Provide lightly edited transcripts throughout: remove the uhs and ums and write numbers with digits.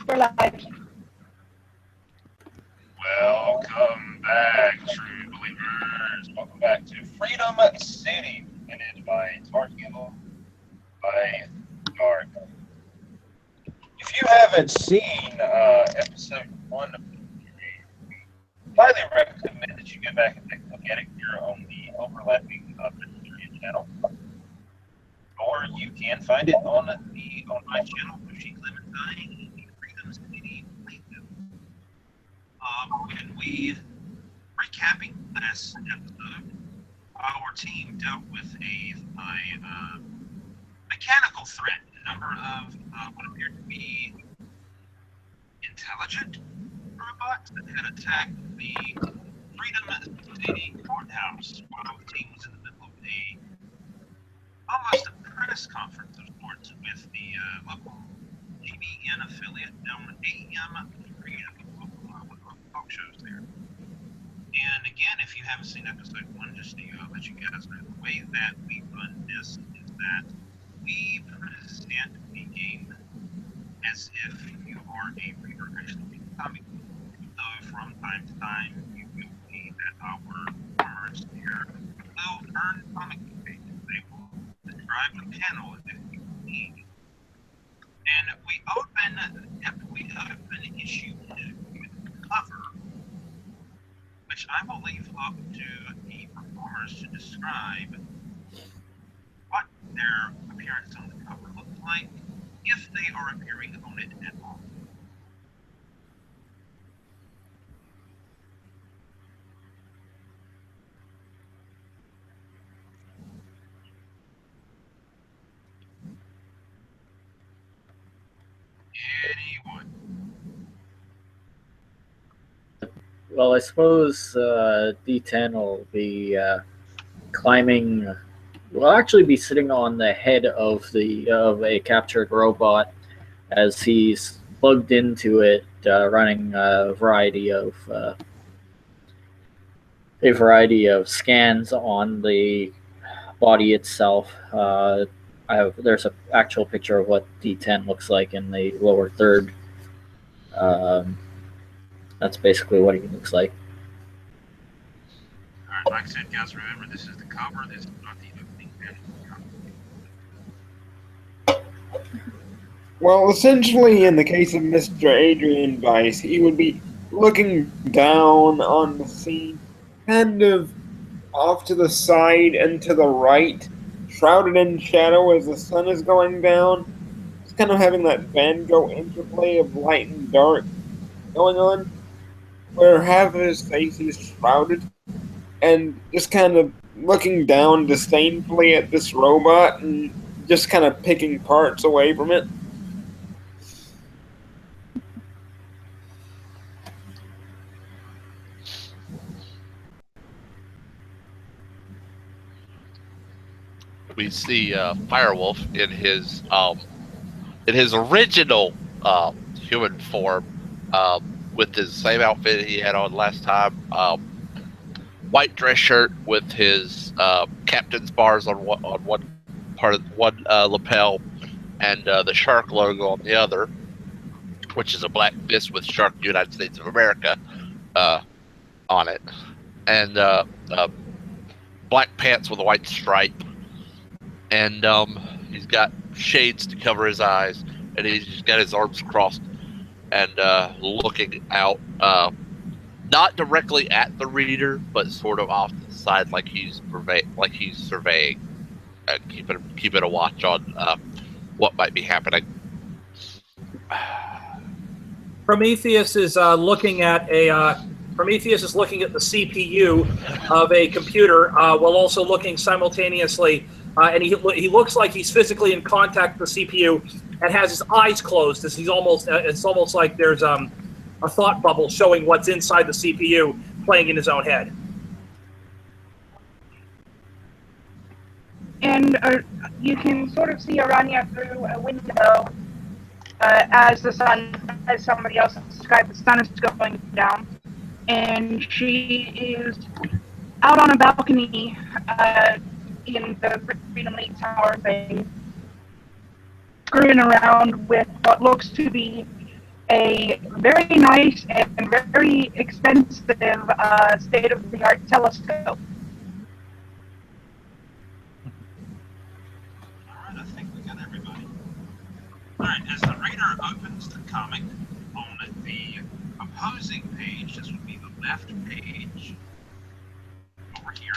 We're live. Welcome back, true believers. Welcome back to Freedom City, ended by Tarkiel by Dark. If you haven't seen episode 1 of the series, we highly recommend that you go back and take a look at it here on the overlapping Mystery channel. Or you can find it on my channel, Bushy Clementine, the Freedom City playthrough. When we recapping last episode, our team dealt with a mechanical threat. A number of what appeared to be intelligent robots that had attacked the Freedom City courthouse while the team was in the middle of almost a press conference of sorts with the local GBN affiliate on AM Freedom, talk shows there. And again, if you haven't seen episode 1, just to let you guys know, the way that we run this is that we present the game as if you are a reader actually reading comic book. So from time to time, you will see that our performers here will earn comic book pages. They will describe the panel as if you need. And we open issue 2 with the cover, which I will leave up to the performers to describe what their appearance on the cover looks like, if they are appearing on it at all. Anyone? Well, I suppose D10 will be climbing. Will actually be sitting on the head of a captured robot as he's plugged into it, running a variety of scans on the body itself. There's an actual picture of what D10 looks like in the lower third. That's basically what he looks like. Alright, like I said, guys, remember this is the cover, this is not the opening panel. Well, essentially, in the case of Mr. Adrian Weiss, he would be looking down on the scene, kind of off to the side and to the right, shrouded in shadow as the sun is going down. It's kind of having that Van Gogh interplay of light and dark going on, where half of his face is shrouded, and just kind of looking down disdainfully at this robot and just kind of picking parts away from it. We see Firewolf in his original human form, with his same outfit he had on last time. White dress shirt with his captain's bars on one part of one lapel, and the shark logo on the other, which is a black fist with Shark United States of America on it, and black pants with a white stripe. And he's got shades to cover his eyes, and he's just got his arms crossed and looking out, not directly at the reader, but sort of off to the side, like he's surveying, keeping a watch on what might be happening. Prometheus is looking at the CPU of a computer, while also looking simultaneously. And he looks like he's physically in contact with the CPU and has his eyes closed. As it's almost like there's a thought bubble showing what's inside the CPU playing in his own head. And you can sort of see Aranya through a window as somebody else described, the sun is going down. And she is out on a balcony in the Freedom League Tower thing, screwing around with what looks to be a very nice and very expensive state-of-the-art telescope. Alright, I think we got everybody. Alright, as the reader opens the comic on the opposing page, this would be the left page, over here,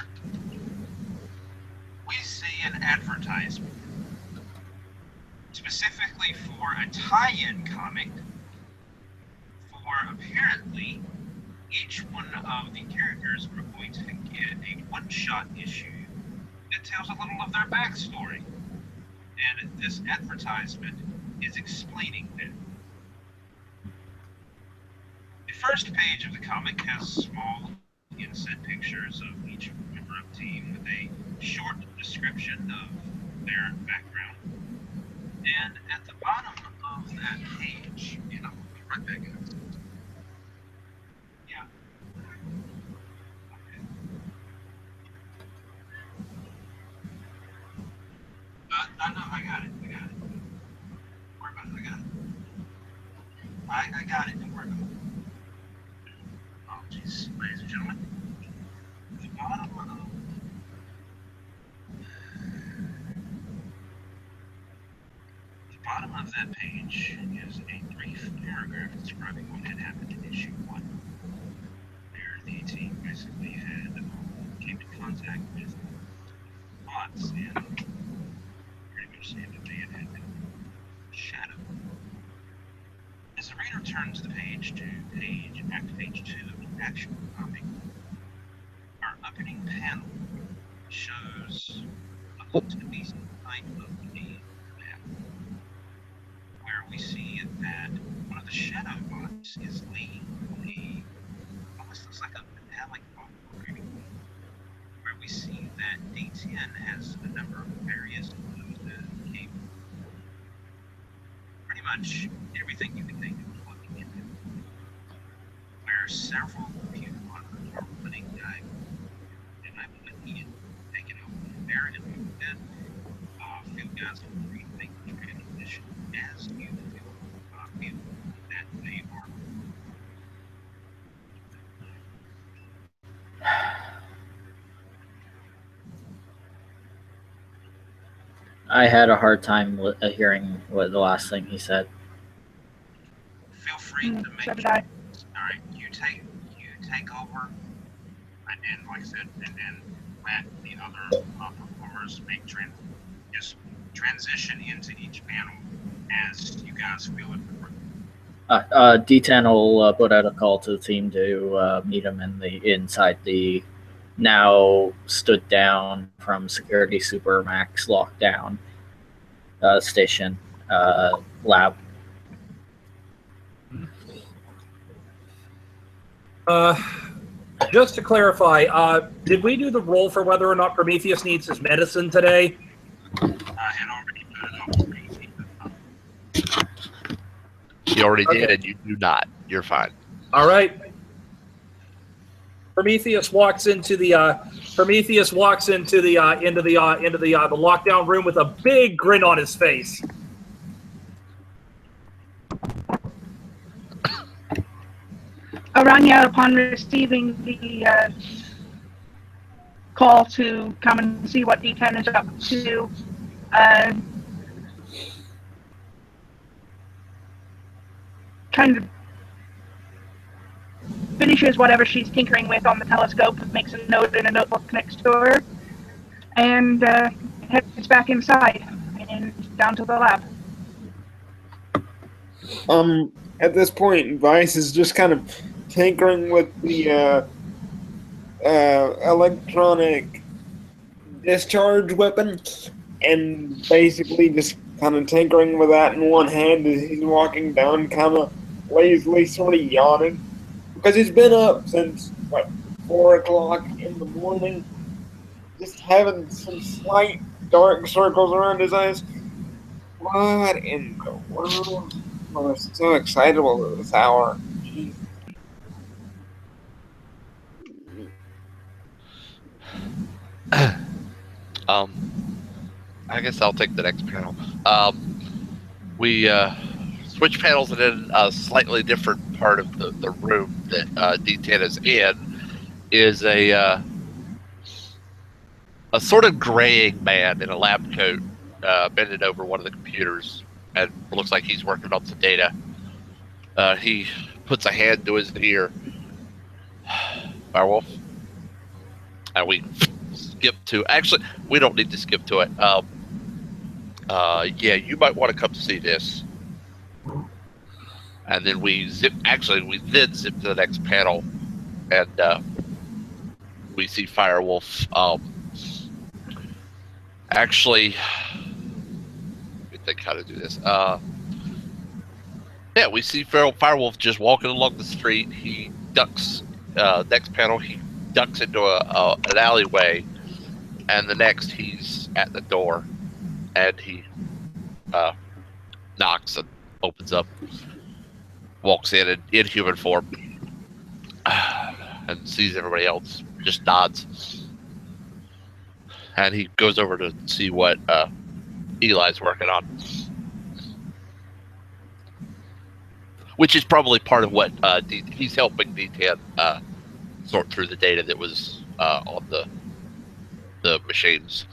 we see an advertisement, specifically for a tie-in comic for apparently each one of the characters are going to get a one-shot issue that tells a little of their backstory. And this advertisement is explaining that. The first page of the comic has small inset pictures of each member of the team with a short description of their background. And at the bottom of that page, and I'll be right back up. Yeah. Okay. I know, I got it. Don't worry about it, I got it, don't worry about it. Oh, jeez, ladies and gentlemen. The bottom of that page is a brief paragraph describing what had happened in issue 1. There, the team basically came in contact with bots and pretty much said that they had been shadowed. As the reader turns the page to page 2 of the actual comic, our opening panel shows what looks to be some kind of a map, where we see that one of the shadow bots is leaning on almost looks like a metallic operating wheel, where we see that D10 has a number of various clues that came pretty much everything you can think of looking into, where several computer monitors are running diagonally. And I will let Ian take it over from there and move that. Field guys will make the transition as you feel that they are. I had a hard time hearing what the last thing he said. Feel free to make. So did I. All right, you take over, and then, like I said, and then let the other performers make just transition into each panel as you guys feel it. D10 will put out a call to the team to meet him inside the now stood down from security supermax lockdown station lab. Just to clarify, did we do the roll for whether or not Prometheus needs his medicine today? I had already put it on. You already Okay. did, and you do not. You're fine. All right. Prometheus walks into the lockdown room with a big grin on his face. Aranya, upon receiving the call to come and see what D10 is up to, kind of finishes whatever she's tinkering with on the telescope, makes a note in a notebook next to her, and heads back inside and down to the lab. At this point, Vice is just kind of tinkering with the electronic discharge weapon, and basically just kind of tinkering with that in one hand as he's walking down, kind of lazily, sort of yawning, because he's been up since 4 o'clock in the morning, just having some slight dark circles around his eyes. What in the world? I was so excitable at this hour. Jeez. I guess I'll take the next panel. We switch panels, and in a slightly different part of the room that D10 is in is a sort of graying man in a lab coat bending over one of the computers, and it looks like he's working on some data. He puts a hand to his ear. Firewolf. And we skip to... Actually, we don't need to skip to it. Yeah, you might want to come see this. And then we zip... Actually, we then zip to the next panel. And we see Firewolf... actually... Let me think how to do this. Yeah, we see Firewolf just walking along the street. He ducks... next panel, he ducks into an alleyway, and the next he's at the door, and he knocks and opens up, walks in human form, and sees everybody else, just nods, and he goes over to see what Eli's working on, which is probably part of what he's helping D10 sort through the data that was on the machines.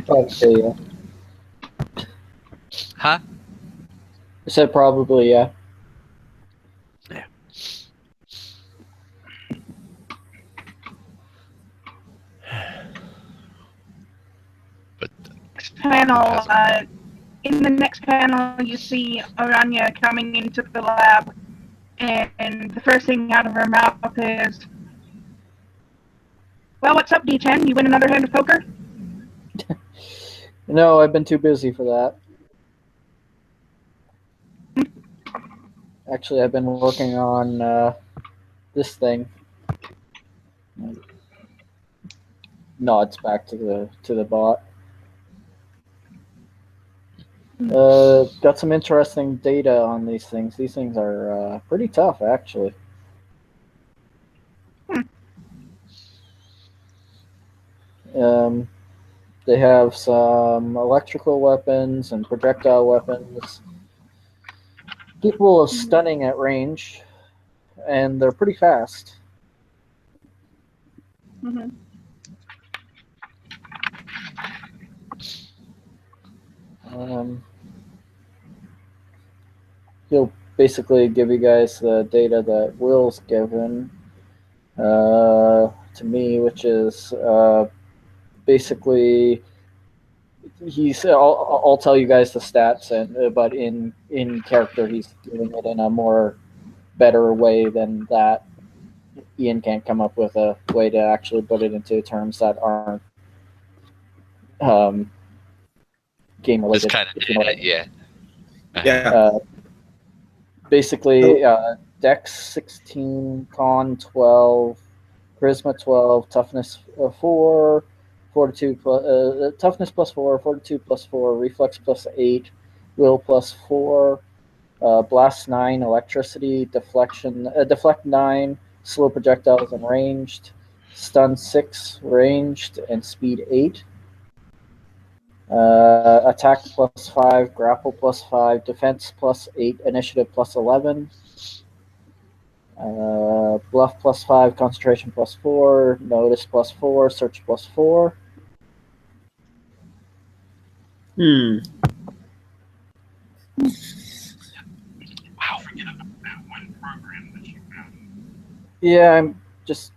Probably, yeah. Huh? I said probably, yeah. Yeah. But Next panel, in the next panel, you see Aranya coming into the lab, and the first thing out of her mouth is, "Well, what's up, D10? You win another hand of poker?" No, I've been too busy for that. Actually, I've been working on this thing. Nods back to the bot. Got some interesting data on these things. These things are pretty tough, actually. They have some electrical weapons and projectile weapons, capable of stunning at range, and they're pretty fast. Mm-hmm. He'll basically give you guys the data that Will's given to me, which is basically I'll tell you guys the stats, but in character he's doing it in a more better way than that. Ian can't come up with a way to actually put it into terms that aren't game related. this kind of data, yeah. Yeah. Basically, Dex 16, Con 12, Charisma 12, Toughness 4, Fortitude Toughness plus 4, Fortitude plus 4, Reflex plus 8, Will plus 4, Blast 9, Electricity, Deflect 9, Slow Projectiles and Ranged, Stun 6, Ranged, and Speed 8. Attack plus 5, Grapple plus 5, Defense plus 8, Initiative plus 11, Bluff plus 5, Concentration plus 4, Notice plus 4, Search plus 4. Hmm. Wow, forget about that one program that you found. Yeah, I'm just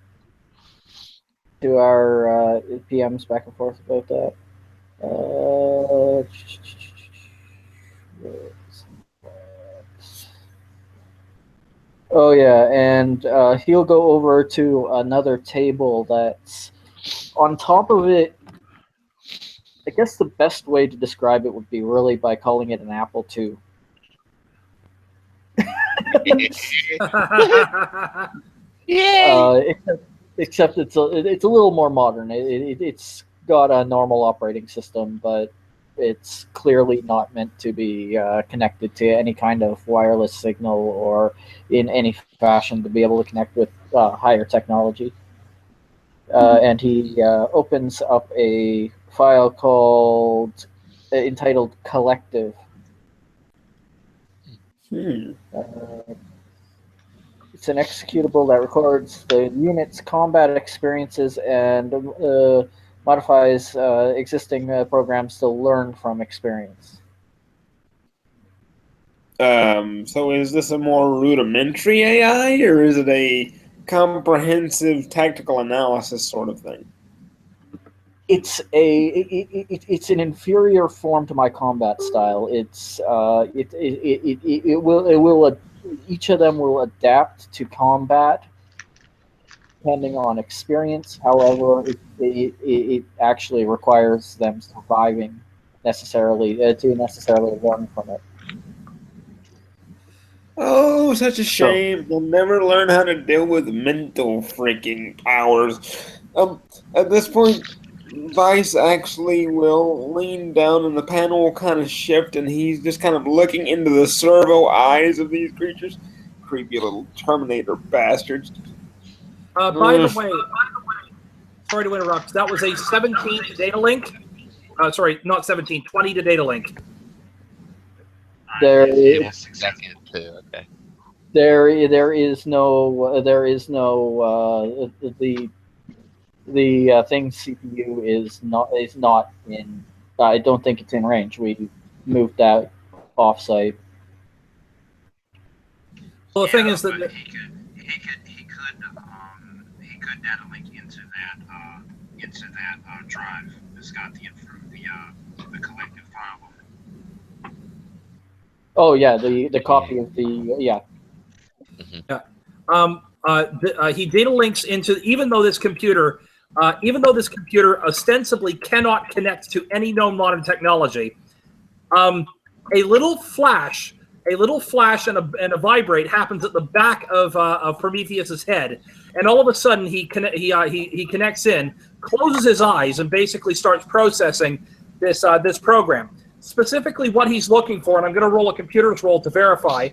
do our PMs back and forth about that. Oh yeah, and he'll go over to another table that's on top of it. I guess the best way to describe it would be really by calling it an Apple II. Except it's a little more modern. It's got a normal operating system, but it's clearly not meant to be connected to any kind of wireless signal or in any fashion to be able to connect with higher technology. And he opens up a file entitled Collective. It's an executable that records the unit's combat experiences and modifies existing programs to learn from experience. So is this a more rudimentary AI, or is it a comprehensive tactical analysis sort of thing? It's it's an inferior form to my combat style. It will each of them will adapt to combat depending on experience. However, it actually requires them surviving necessarily to necessarily learn from it. Oh, such a shame. They'll never learn how to deal with mental freaking powers. At this point, Vice actually will lean down and the panel will kind of shift and he's just kind of looking into the servo eyes of these creatures. Creepy little Terminator bastards. By the way, sorry to interrupt. That was a 17 to data link. Sorry, not 17, 20 to data link. There Yes, exactly. Okay. there is no the thing CPU is not in. I don't think it's in range. We moved that offsite. Well, the thing is that but he could data link into that drive that's got the collective file. Oh yeah, the copy of the yeah. He data links into even though this computer ostensibly cannot connect to any known modern technology, a little flash and a vibrate happens at the back of Prometheus's head, and all of a sudden he connects in, closes his eyes, and basically starts processing this program. Specifically, what he's looking for, and I'm going to roll a computer's roll to verify,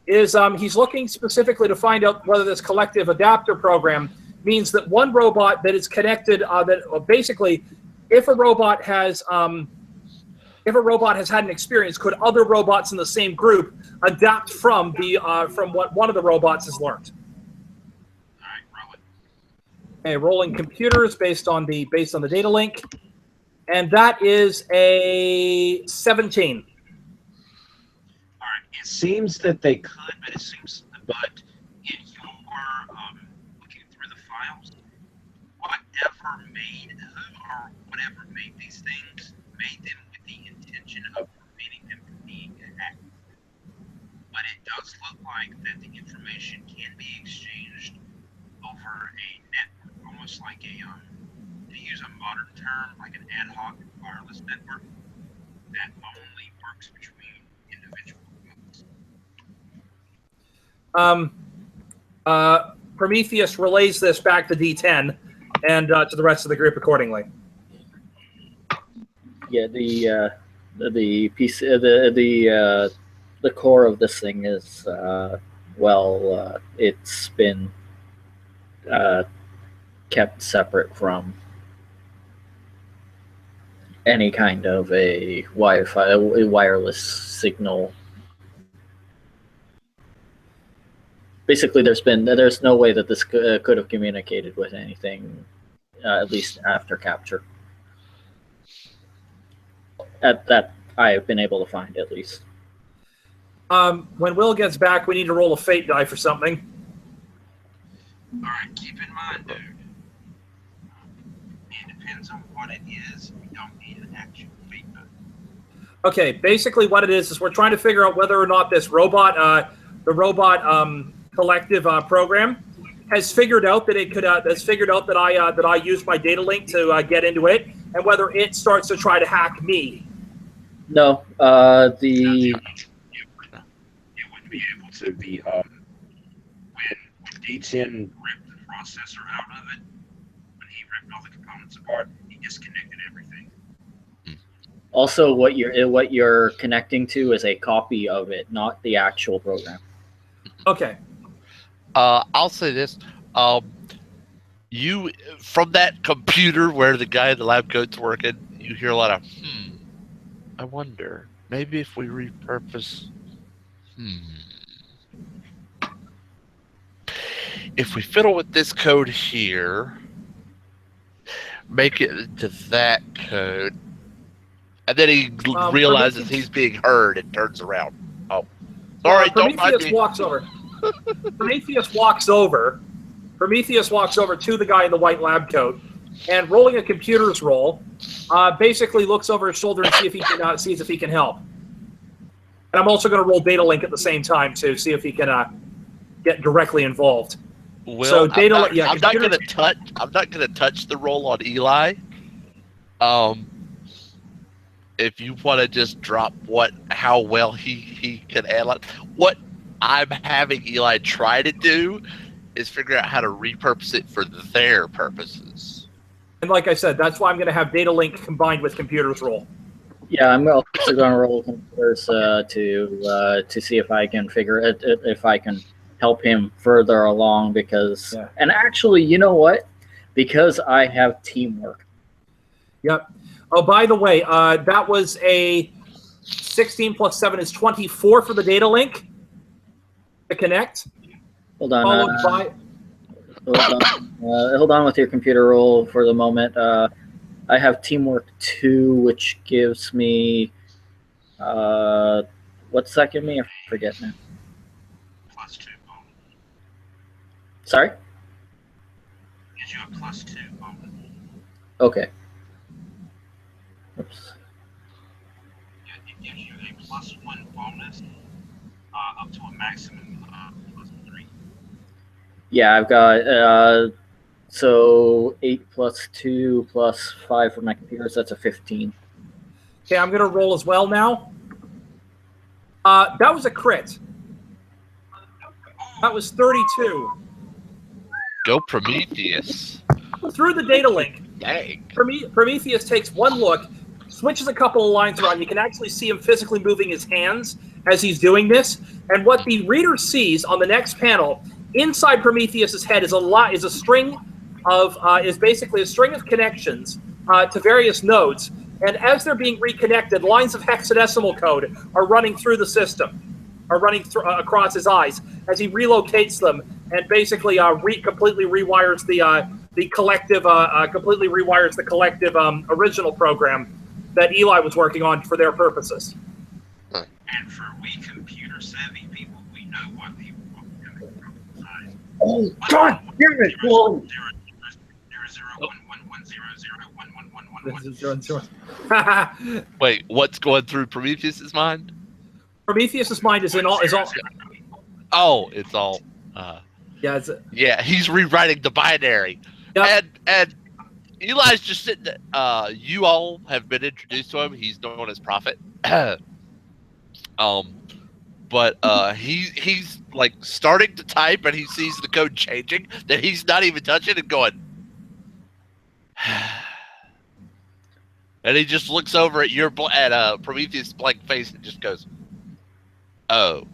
is he's looking specifically to find out whether this collective adapter program means that one robot that is connected, basically, if a robot has had an experience, could other robots in the same group adapt from what one of the robots has learned? All right, roll it. Okay, rolling computers based on the data link, and that is a 17. All right. It seems that they could, but in your looking through the files, whatever made these things made them with the intention of preventing them from being hacked. But it does look like that the information can be exchanged over a network, almost like to use a modern term, like an ad hoc wireless network that only works between individual nodes. Prometheus relays this back to D10 and to the rest of the group accordingly. Yeah, the piece the core of this thing is it's been kept separate from any kind of a wireless signal. Basically, there's no way that this could have communicated with anything, at least after capture. That I have been able to find, at least. When Will gets back, we need to roll a fate die for something. All right, keep in mind, dude. It depends on what it is. We don't need an actual fate die. Okay, basically what it is we're trying to figure out whether or not this robot, the robot collective program, has figured out that it could that I used my data link to get into it, and whether it starts to try to hack me. No, It wouldn't be able to be when D10 ripped the processor out of it, when he ripped all the components apart, he disconnected everything. Also, what you're connecting to is a copy of it, not the actual program. Okay. I'll say this: you from that computer where the guy in the lab coat's working, you hear a lot of I wonder. Maybe if we repurpose. If we fiddle with this code here, make it into that code, and then he realizes he's being heard and turns around. Oh, sorry, don't mind Prometheus me. walks over. Prometheus walks over. Prometheus walks over to the guy in the white lab coat, and rolling a computer's roll, basically looks over his shoulder and sees if he can help. And I'm also going to roll data link at the same time to see if he can get directly involved. Well, so data, I'm not going to touch the roll on Eli. If you want to just drop how well he can analyze, what I'm having Eli try to do is figure out how to repurpose it for their purposes. And like I said, that's why I'm going to have data link combined with computers roll. Yeah, I'm also going to roll computers to see if I can figure it, if I can help him further along, because and actually, you know what? Because I have teamwork. Yep. Oh, by the way, that was a 16 plus 7 is 24 for the data link to connect. Hold on. Hold on with your computer roll for the moment. I have teamwork 2, which gives me what's that give me? I forget now. +2 bonus. Sorry? Gives you a +2 bonus. Okay. Oops. Yeah, it gives you a +1 bonus up to a maximum of +3. Yeah, I've got so 8 plus 2 plus 5 for my computers. That's a 15. Okay, I'm going to roll as well now. That was a crit. That was 32. Go Prometheus. Through the data link, Dang. Prometheus takes one look, switches a couple of lines around. You can actually see him physically moving his hands as he's doing this. And what the reader sees on the next panel, inside Prometheus's head is a string of basically a string of connections to various nodes. And as they're being reconnected, lines of hexadecimal code are running through the system, are running across his eyes as he relocates them and basically completely rewires the collective original program that Eli was working on for their purposes. And for we computer savvy people, we know what people are coming from. Oh, God damn it! Whoa. 00111011111. Wait, what's going through Prometheus's mind? Prometheus's mind is all. Oh, it's all. Yeah, he's rewriting the binary. Yep. And Eli's just sitting there. You all have been introduced to him. He's known as Prophet. But he's like starting to type, and he sees the code changing that he's not even touching and going. And he just looks over at Prometheus' blank face and just goes, "Oh."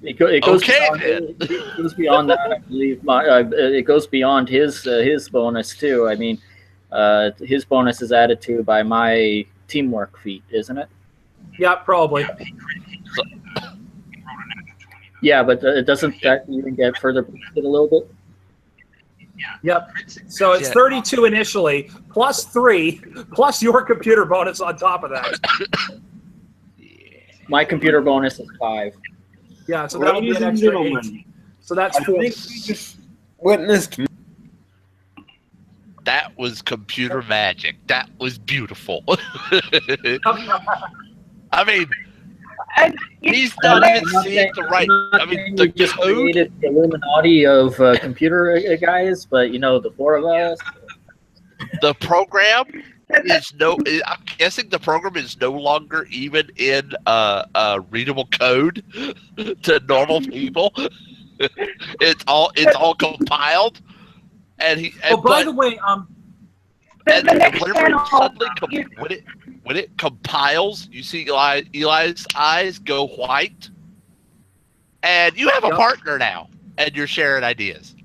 It goes okay, beyond, it goes beyond that, I believe. It goes beyond his bonus too. I mean, his bonus is added to by my teamwork feat, isn't it? Yeah, probably. Yeah, but doesn't that even get further boosted a little bit? Yep. So it's 32 initially, plus 3, plus your computer bonus on top of that. My computer bonus is 5. Yeah, so that'll be an extra 8. So that's 4. I think we just witnessed. That was computer magic. That was beautiful. I mean, he's not even seeing the right. I mean, the just code. created the Illuminati of computer guys, but the 4 of us. The program is I'm guessing the program is no longer even in readable code to normal people. It's all compiled, and by the way, and the next whenever panel, it suddenly when it compiles, you see Eli's eyes go white, and you have a partner now, and you're sharing ideas.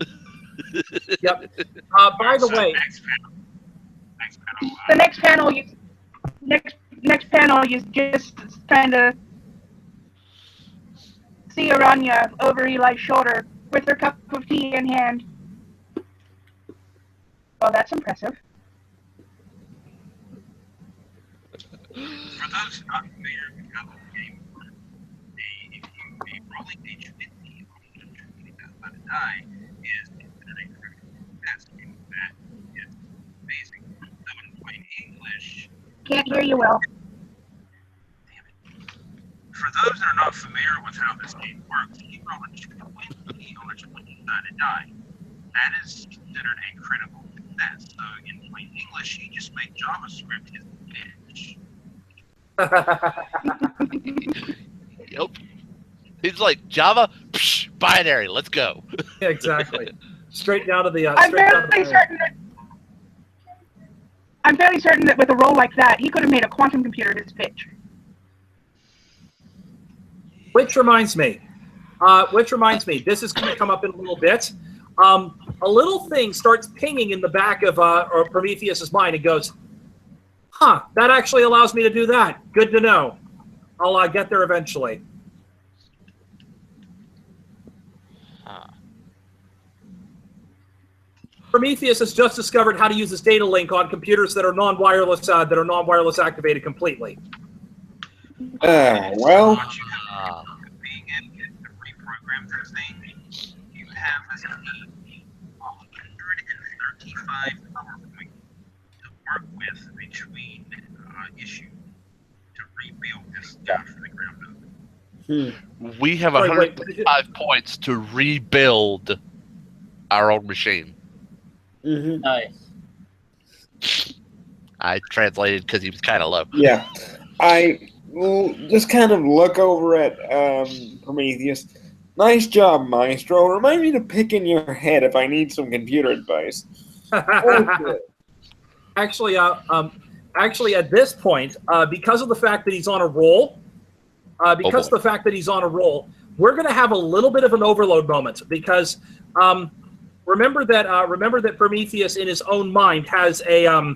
Yep. By the way, the next panel, you just kind of see Aranya over Eli's shoulder with her cup of tea in hand. Well, that's impressive. For those not familiar with how the game works, if you rolling H50 on the die is considered a critical success. That is amazing. So in plain English, Can't hear you well. for those that are not familiar with how this game works, you roll a 20 on a 20-sided die. That is considered a critical success. So in plain English, you just make JavaScript his bitch. Yep. He's like, Java, psh, binary, let's go. Yeah, exactly. Straight down to the. I'm fairly certain that with a roll like that, he could have made a quantum computer his bitch. Which reminds me, this is going to come up in a little bit. A little thing starts pinging in the back of Prometheus's mind and goes, huh, that actually allows me to do that. Good to know. I'll get there eventually. Prometheus has just discovered how to use this data link on computers that are non-wireless activated completely. Well. Being able to reprogram this thing, you have this 135 PowerPoint to work with between issues to rebuild this stuff from the ground up. We have 105 points to rebuild our own machine. Mm-hmm. Nice. I translated because he was kind of low. Yeah. I will just kind of look over at Prometheus. Nice job, Maestro. Remind me to pick in your head if I need some computer advice. Actually, at this point, because of the fact that he's on a roll, we're going to have a little bit of an overload moment because remember that Prometheus in his own mind has a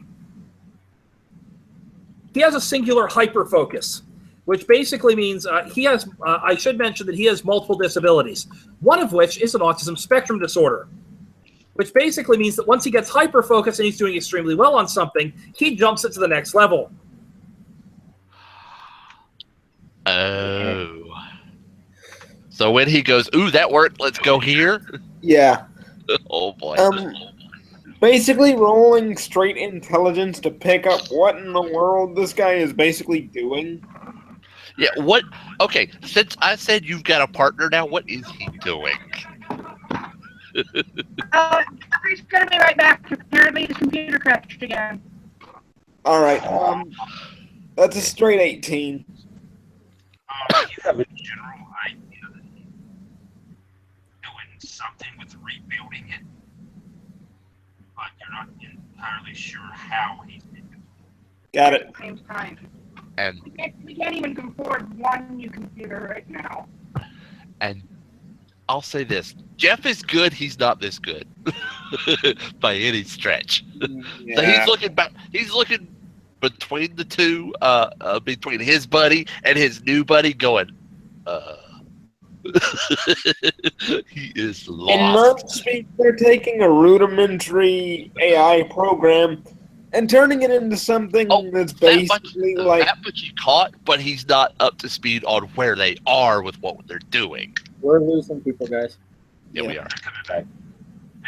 singular hyper focus, which basically means he has. I should mention that he has multiple disabilities, one of which is an autism spectrum disorder, which basically means that once he gets hyper focused and he's doing extremely well on something, he jumps it to the next level. Oh. So when he goes, ooh, that worked, let's go here. Yeah. Oh boy. Basically rolling straight intelligence to pick up what in the world this guy is basically doing. Yeah, what? Okay, since I said you've got a partner now, what is he doing? He's gonna be right back. Apparently his computer crashed again. Alright, that's a straight 18. You have a general idea that he's doing something with rebuilding it, but you're not entirely sure how he's doing it. Got it. At the same time. And We can't even afford one new computer right now. and I'll say this: Jeff is good. He's not this good by any stretch. Yeah. So he's looking back. He's looking between the two, between his buddy and his new buddy, going, he is In lost. nerd speak, they're taking a rudimentary AI program and turning it into something that's basically like... That much you caught, but he's not up to speed on where they are with what they're doing. We're losing people, guys. Yeah, we are.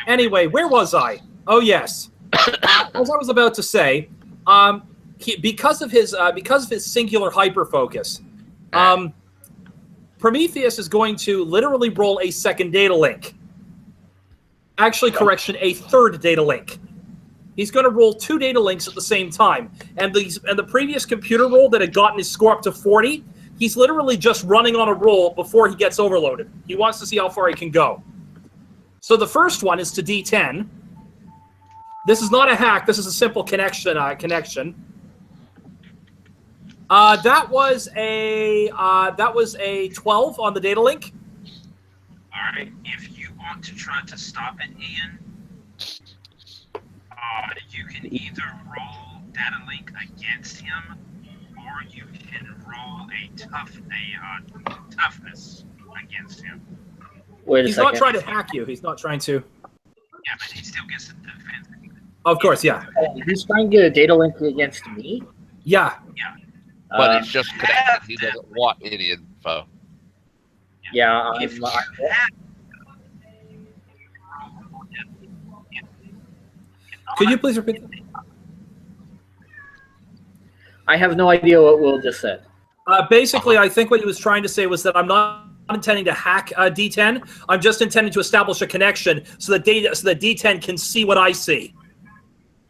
Anyway, where was I? Oh yes, as I was about to say, because of his singular hyper focus, Prometheus is going to literally roll a second data link. Actually, correction, a third data link. He's going to roll 2 data links at the same time, and the previous computer roll that had gotten his score up to 40, he's literally just running on a roll before he gets overloaded. He wants to see how far he can go. So the first one is to D10. This is not a hack. This is a simple connection. That was a 12 on the data link. All right. If you want to try to stop it, Ian, you can either roll data link against him, or you can roll a toughness against him. Wait a He's second. not trying to hack you. He's not trying to. Yeah, but he still gets the defense. Of course, yeah. He's trying to get a data link against me? Yeah. But he's just connected. He doesn't want any info. Yeah, If you I'm, have Could you please repeat that? I have no idea what Will just said. Basically, I think what he was trying to say was that I'm not intending to hack D10. I'm just intending to establish a connection so that D10 can see what I see.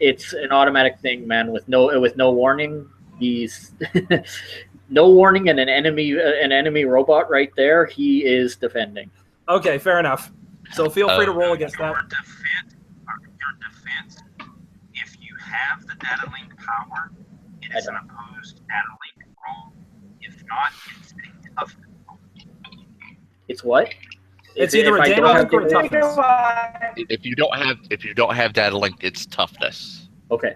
It's an automatic thing, man. With no warning. He's no warning, and an enemy robot right there. He is defending. Okay, fair enough. So feel free to roll against that. your defense, if you have the data link power, it is an opposed data link roll. If not, it's a tough roll. It's what? It's either a data link or a data- toughness. If you don't have data link, it's toughness. Okay.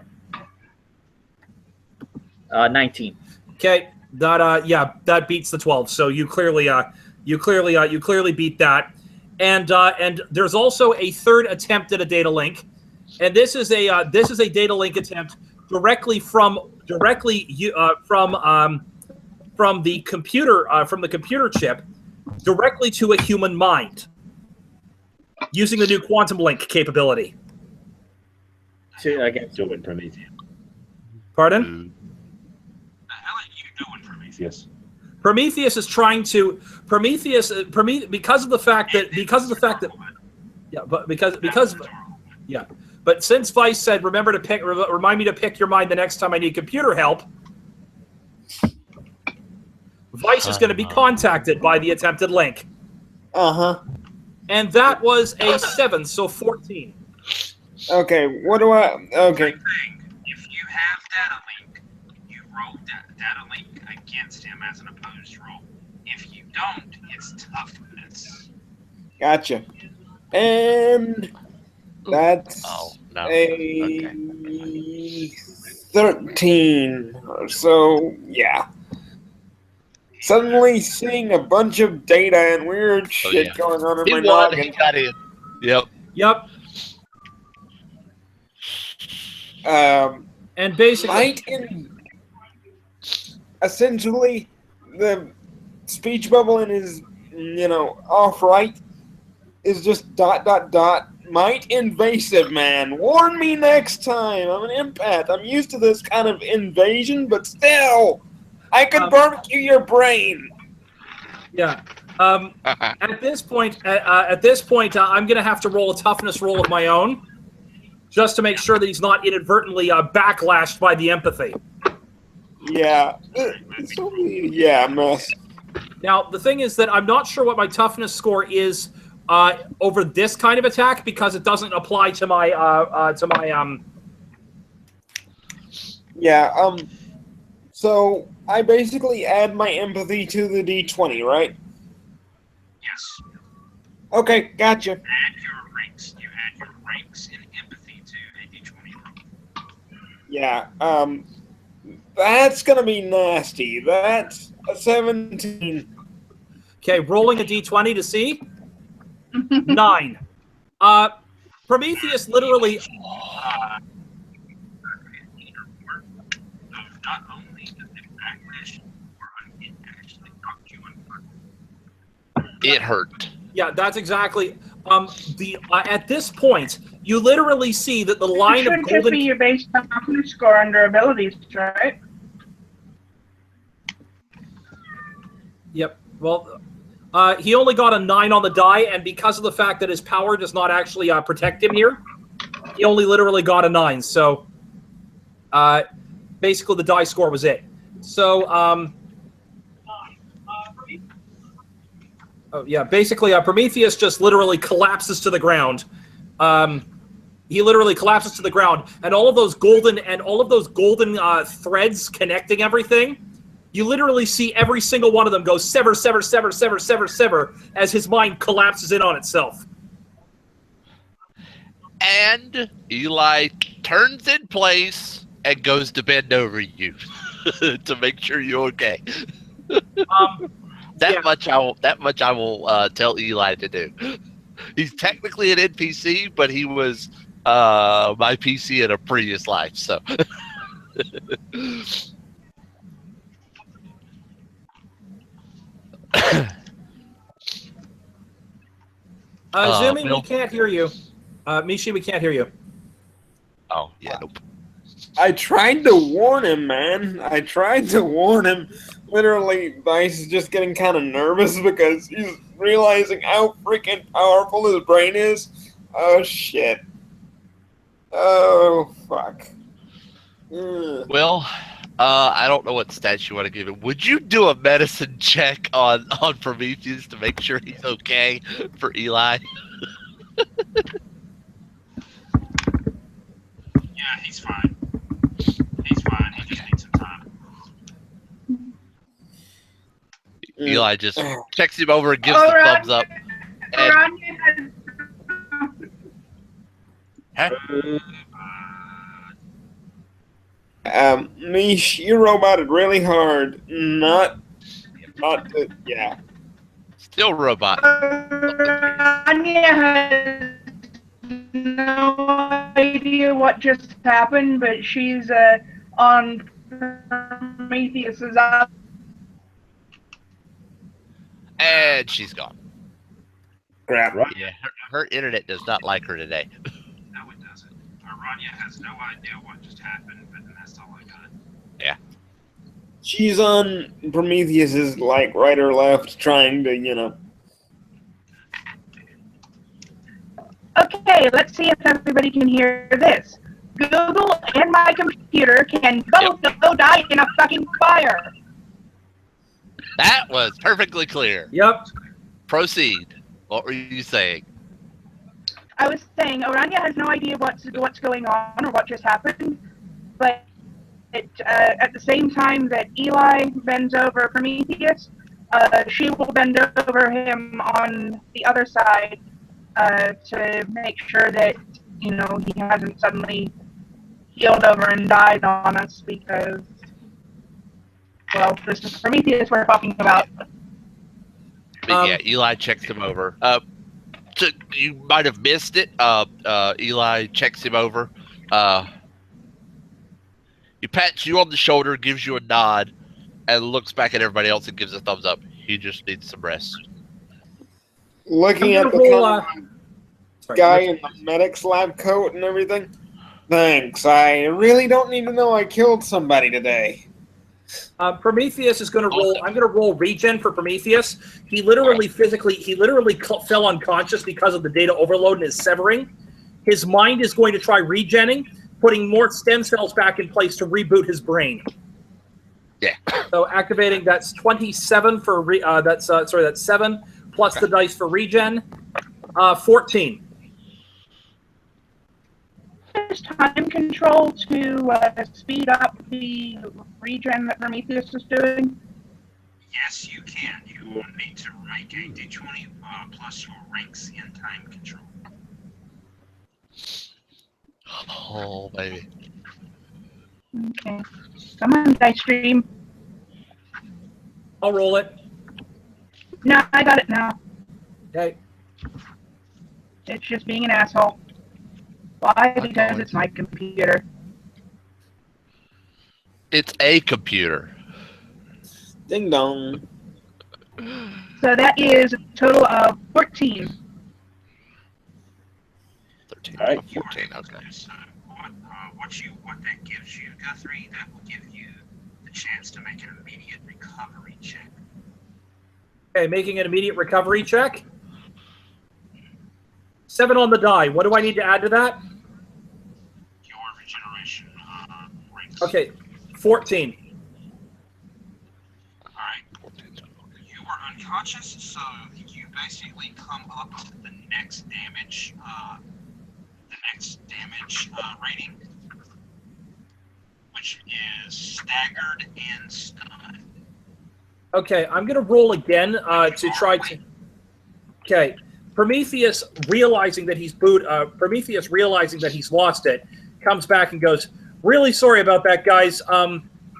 19. Okay, that beats the 12. So you clearly beat that, and there's also a third attempt at a data link, and this is a data link attempt directly from the computer chip directly to a human mind using the new quantum link capability. Against Do it, Prometheus. Pardon? The hell are you doing, Prometheus? Prometheus is trying to because of the fact that but since Vice said remind me to pick your mind the next time I need computer help, Vice is going to be contacted by the attempted link. And that was a 7, so 14. Okay, what do I... Okay. If you have data link, you roll data link against him as an opposed roll. If you don't, it's toughness. Gotcha. And that's Okay. 13. So, yeah. Suddenly seeing a bunch of data and weird shit going on in He my won. noggin. He got in. Yep. And basically, essentially, the speech bubble in his, off right is just ... Might invasive, man. Warn me next time. I'm an empath. I'm used to this kind of invasion, but still, I can barbecue your brain. Yeah. At this point, I'm going to have to roll a toughness roll of my own, just to make sure that he's not inadvertently backlashed by the empathy. Yeah. Mess. Now, the thing is that I'm not sure what my toughness score is over this kind of attack because it doesn't apply to my Yeah. So I basically add my empathy to the D20, right? Yes. Okay, gotcha. You add your ranks in empathy to a D20 roll. Yeah. That's gonna be nasty. That's a 17. Okay, rolling a d20 to see. 9. Prometheus literally. Not only does it backlash, it actually knocked you unconscious. It hurt. Yeah, that's exactly. At this point, you literally see that the line It of should just golden. be your base toughness score under abilities, right? Yep. Well, he only got a 9 on the die, and because of the fact that his power does not actually protect him here, he only literally got a 9. So, basically, the die score was it. So, basically, Prometheus just literally collapses to the ground. He literally collapses to the ground, and all of those golden threads connecting everything. You literally see every single one of them go sever, sever, sever, sever, sever, sever, as his mind collapses in on itself. And Eli turns in place and goes to bend over you to make sure you're okay. That much I will tell Eli to do. He's technically an NPC, but he was my PC in a previous life. So. Zumi, Bill? we can't hear you. Mishi, we can't hear you. Oh yeah, nope. I tried to warn him, man. I tried to warn him. Literally, Vice is just getting kind of nervous because he's realizing how freaking powerful his brain is. Oh, shit. Oh, fuck. Ugh. Well, I don't know what stats you want to give him. Would you do a medicine check on Prometheus to make sure he's okay for Eli? Yeah, he's fine. He's fine. He just needs some time. Eli just checks him over and gives All the right. thumbs up. And, Aranya has huh? Mish, you roboted really hard. Not yeah. Still robot. Aranya has no idea what just happened, but she's on Prometheus's eye. And she's gone. Crap. Yeah, her internet does not like her today. No, it doesn't. Aranya has no idea what just happened, but that's all I got. Yeah. She's on Prometheus's, like, right or left, trying to, you know. Okay, let's see if everybody can hear this. Google and my computer can both go die in a fucking fire. That was perfectly clear. Yep. Proceed. What were you saying? I was saying Orania has no idea what's going on or what just happened, but at the same time that Eli bends over Prometheus, she will bend over him on the other side to make sure that, you know, he hasn't suddenly keeled over and died on us because, well, this is Prometheus we're talking about. But yeah, Eli checks him over. You might have missed it. Eli checks him over. He pats you on the shoulder, gives you a nod, and looks back at everybody else and gives a thumbs up. He just needs some rest. Looking at the guy in the medic's lab coat and everything. Thanks. I really don't need to know I killed somebody today. Prometheus is going to roll. I'm going to roll regen for Prometheus. He literally fell unconscious because of the data overload and his severing. His mind is going to try regenning, putting more stem cells back in place to reboot his brain. Yeah. So activating, that's 27 for that's 7 plus the dice for regen, 14. There's time control to speed up the regen that Prometheus is doing. Yes, you can. You will need to rank a d20 plus your ranks in time control. Oh, baby. Okay. Come on, dice stream. I'll roll it. No, I got it now. Okay. It's just being an asshole. Why? Because it's my computer. It's a computer. Ding dong. So that is a total of 14. 13, All right. 14, okay. So what that gives you, Guthrie, that will give you the chance to make an immediate recovery check. Okay, making an immediate recovery check. 7 on the die. What do I need to add to that? Your regeneration ranks. Okay, 14. All right. You were unconscious, so you basically come up to the next damage. Rating, which is staggered and stunned. Okay, I'm going to roll again to try to. Okay, Prometheus realizing that he's lost it, comes back and goes, "Really sorry about that, guys.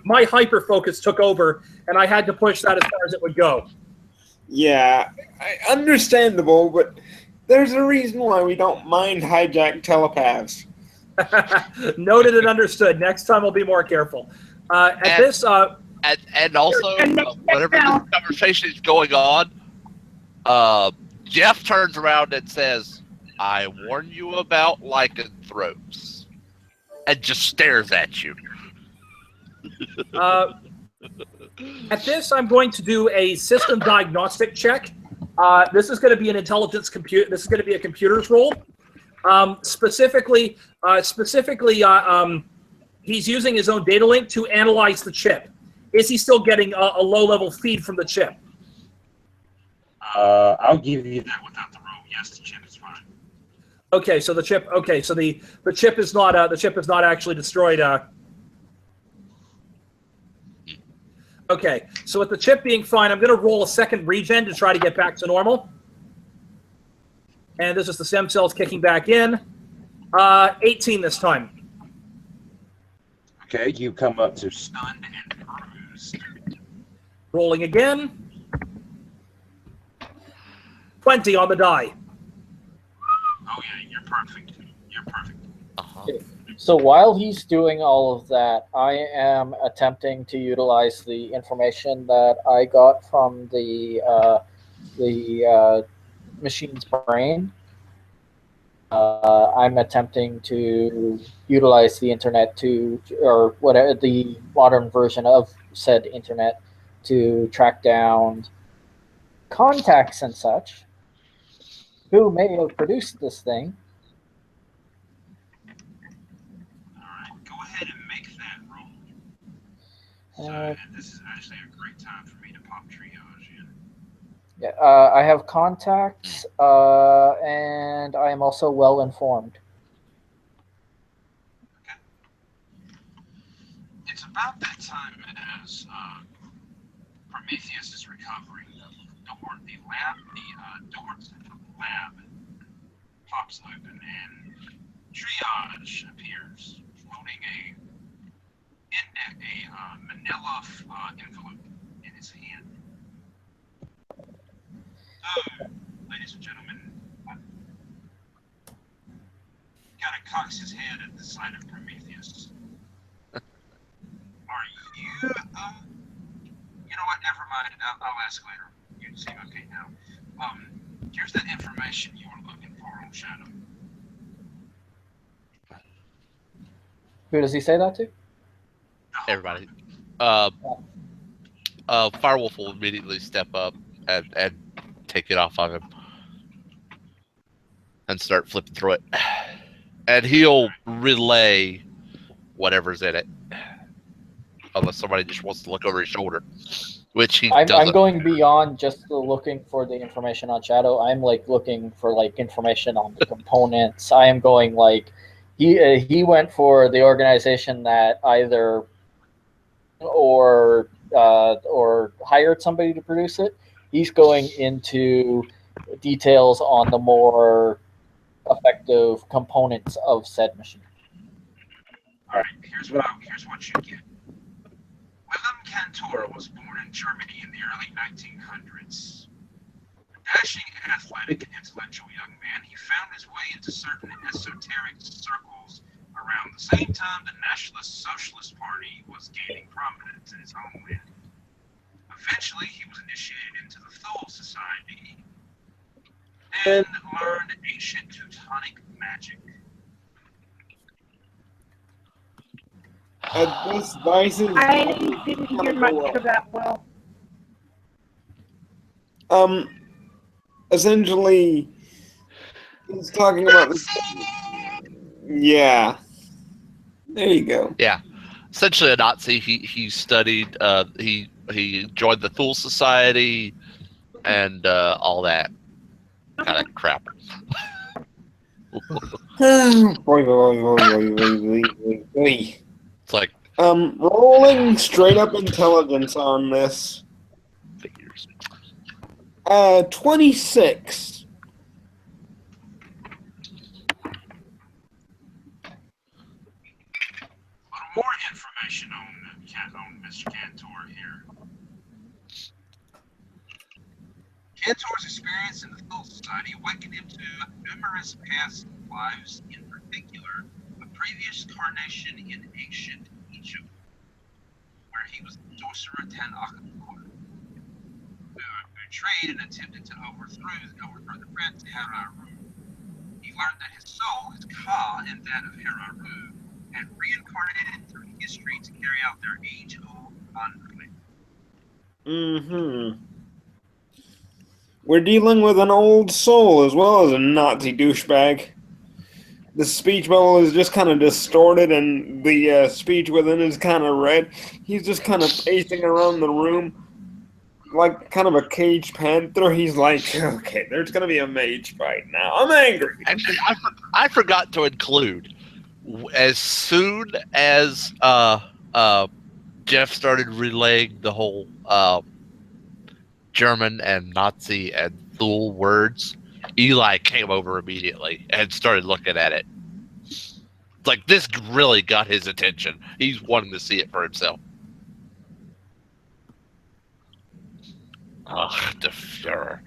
My hyper focus took over, and I had to push that as far as it would go." Yeah, understandable, but there's a reason why we don't mind hijacked telepaths. Noted and understood. Next time I'll be more careful. And also, whenever this conversation is going on, Jeff turns around and says, "I warn you about lycanthropes," and just stares at you. At this, I'm going to do a system diagnostic check. This is going to be an intelligence compute. This is going to be a computer's roll. Specifically, he's using his own data link to analyze the chip. Is he still getting a low-level feed from the chip? I'll give you That without the roll, yes, the chip is fine. Okay, so the chip. Okay, so the chip is not actually destroyed. Okay, so with the chip being fine, I'm going to roll a second regen to try to get back to normal. And this is the stem cells kicking back in. 18 this time. Okay, you come up to stunned and bruised. Rolling again. 20 on the die. Oh yeah, you're perfect. You're perfect. Uh-huh. So while he's doing all of that, I am attempting to utilize the information that I got from the machine's brain. I'm attempting to utilize the internet or whatever the modern version of said internet, to track down contacts and such who may have produced this thing. Alright, go ahead and make that roll. So, and this is actually a great time for me to pop triage in. Yeah, I have contacts, and I am also well informed. Okay. It's about that time as Prometheus is recovering. The door to the lab pops open and triage appears, holding a manila envelope in his hand. So, ladies and gentlemen, kind of cocks his head at the sight of Prometheus. Are you, you know what, never mind, I'll ask later. You seem okay now. Here's the information you were looking for on Shadow. Who does he say that to? Everybody. Firewolf will immediately step up and take it off of him and start flipping through it. And he'll relay whatever's in it, unless somebody just wants to look over his shoulder, which he doesn't. I'm going beyond just looking for the information on Shadow. I'm like looking for like information on the components. I am going like he went for the organization that either or hired somebody to produce it. He's going into details on the more effective components of said machine. All right, here's what you get. Willem Cantor was born in Germany in the early 1900s. A dashing, athletic, and intellectual young man, he found his way into certain esoteric circles around the same time the Nationalist Socialist Party was gaining prominence in his homeland. Eventually, he was initiated into the Thule Society and learned ancient Teutonic magic. This Vice is I didn't hear much of that, Will. essentially he's talking about this. Yeah. There you go. Yeah, essentially a Nazi. He studied. He joined the Thule Society and all that kind of crap. It's like Rolling straight up intelligence on this. figures. 26. A little more information on Mr. Cantor here. Cantor's experience in the Soul Society awakened him to numerous past lives, in particular, a previous carnation in ancient Egypt, where he was the sorcerer Tan Akhenaten, who betrayed and attempted to overthrow the prince Heraru. He learned that his soul, his Ka, and that of Heraru, had reincarnated through history to carry out their age-old conflict. Mm-hmm. We're dealing with an old soul as well as a Nazi douchebag. The speech bubble is just kind of distorted, and the speech within is kind of red. He's just kind of pacing around the room like kind of a caged panther. He's like, okay, there's going to be a mage fight now. I'm angry. And I forgot to include, as soon as Jeff started relaying the whole German and Nazi and Thule words, Eli came over immediately and started looking at it. Like, this really got his attention. He's wanting to see it for himself. Ugh, the Fuhrer.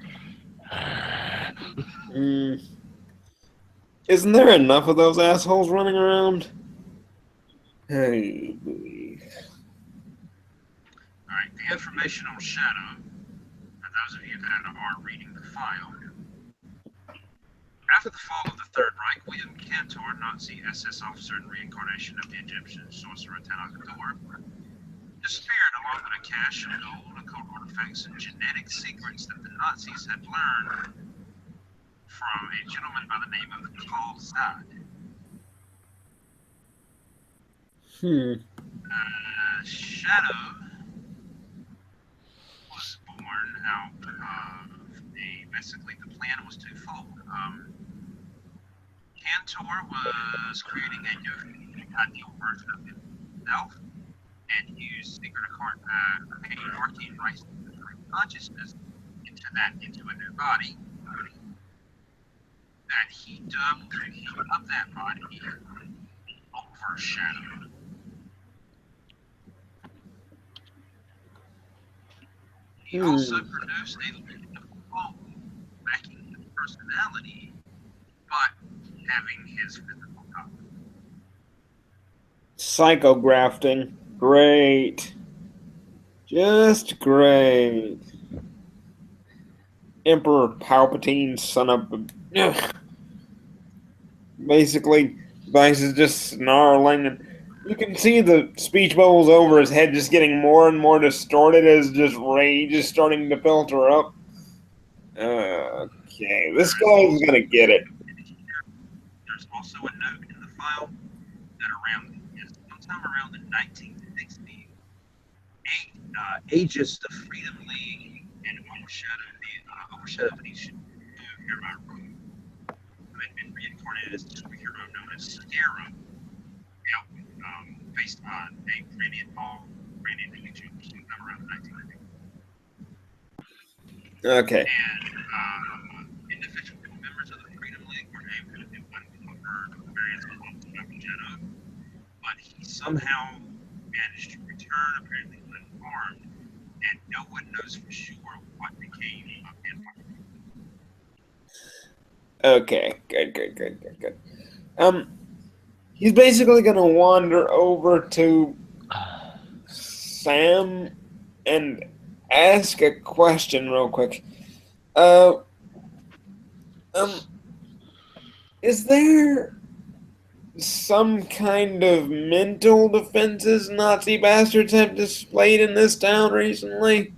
Isn't there enough of those assholes running around? Hey, Alright, the information on Shadow, for those of you that are reading the file. After the fall of the Third Reich, William Cantor, Nazi SS officer and reincarnation of the Egyptian sorcerer Tan Akhenaten, disappeared along with a cache of gold, occult artifacts, and genetic secrets that the Nazis had learned from a gentleman by the name of Karl Zad. Shadow was born out of basically the plan was twofold. Cantor was creating a new ideal version of himself and used secret arcane rights to consciousness into a new body that he dubbed the heat of that body overshadowed. He also produced a beautiful bone lacking his personality, but having his physical power. Psychografting. Great. Just great. Emperor Palpatine, son of a... Basically, Vice is just snarling, and you can see the speech bubbles over his head just getting more and more distorted as just rage is starting to filter up. Okay, this guy's gonna get it. There's also a note in the file that sometime around the 1960s, Aegis, the Freedom League, and overshadowed Venetian Heraru, who had been reincarnated as a superhero known as Scarab, based on a brilliant individual sometime around the 1990s. Okay. And individual members of the Freedom League were able to uncover various forms of Shadow, but he somehow managed to return, apparently unharmed, and no one knows for sure what became of him. Okay, good. He's basically gonna wander over to Sam and ask a question real quick. Is there some kind of mental defenses Nazi bastards have displayed in this town recently?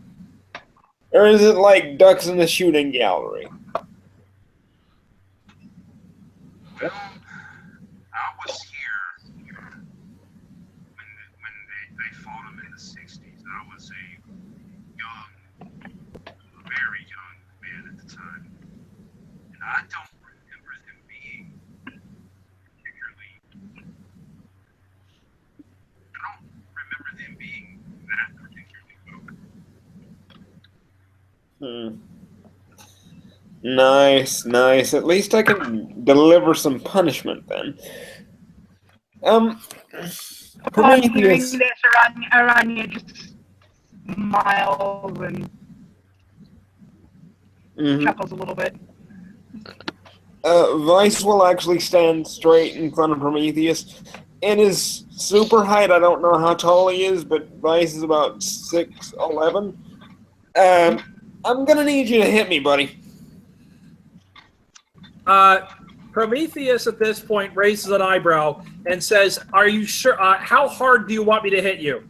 Or is it like ducks in the shooting gallery? Well, I was here when they fought him in the 60s. I was a very young man at the time. And I don't remember them being that particularly well. Nice. At least I can deliver some punishment then. Upon hearing Prometheus. this, Aranya just smiles and chuckles a little bit. Vice will actually stand straight in front of Prometheus. In his super height, I don't know how tall he is, but Vice is about 6'11". I'm gonna need you to hit me, buddy. Prometheus at this point raises an eyebrow and says, "Are you sure? How hard do you want me to hit you?"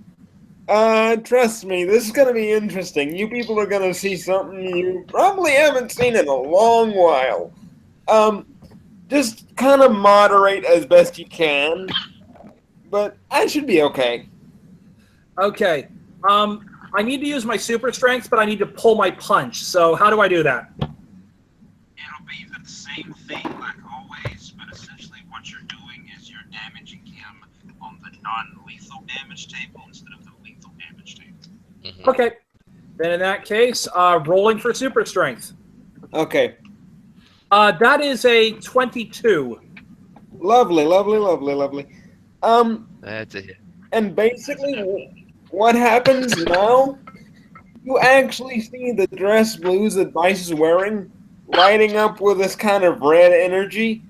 Trust me, this is gonna be interesting. You people are gonna see something you probably haven't seen in a long while. Just kind of moderate as best you can, but I should be okay. Okay. I need to use my super strength, but I need to pull my punch. So how do I do that? It'll be the same thing like always, but essentially what you're doing is you're damaging him on the non-lethal damage table instead of the lethal damage table. Mhm. Okay. Then in that case, rolling for super strength. Okay. That is a 22. Lovely, lovely, lovely, lovely. That's it. And basically, what happens now? You actually see the dress blues that Vice is wearing lighting up with this kind of red energy,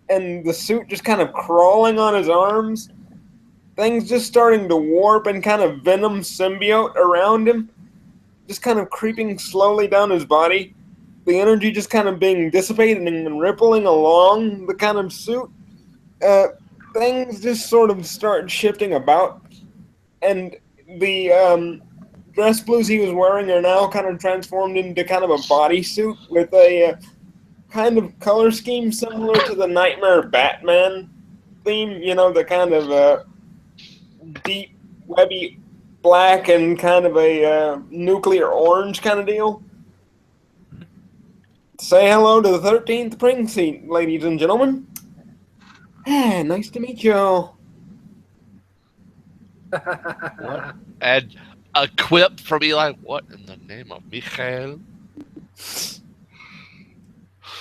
and the suit just kind of crawling on his arms. Things just starting to warp and kind of venom symbiote around him, just kind of creeping slowly down his body. The energy just kind of being dissipated and rippling along the kind of suit. Things just sort of start shifting about, and the dress blues he was wearing are now kind of transformed into kind of a bodysuit with a kind of color scheme similar to the Nightmare Batman theme. You know, the kind of deep, webby black and kind of a nuclear orange kind of deal. Say hello to the 13th Pring Seat, ladies and gentlemen. Nice to meet you. And a quip from Eli. What in the name of Michael?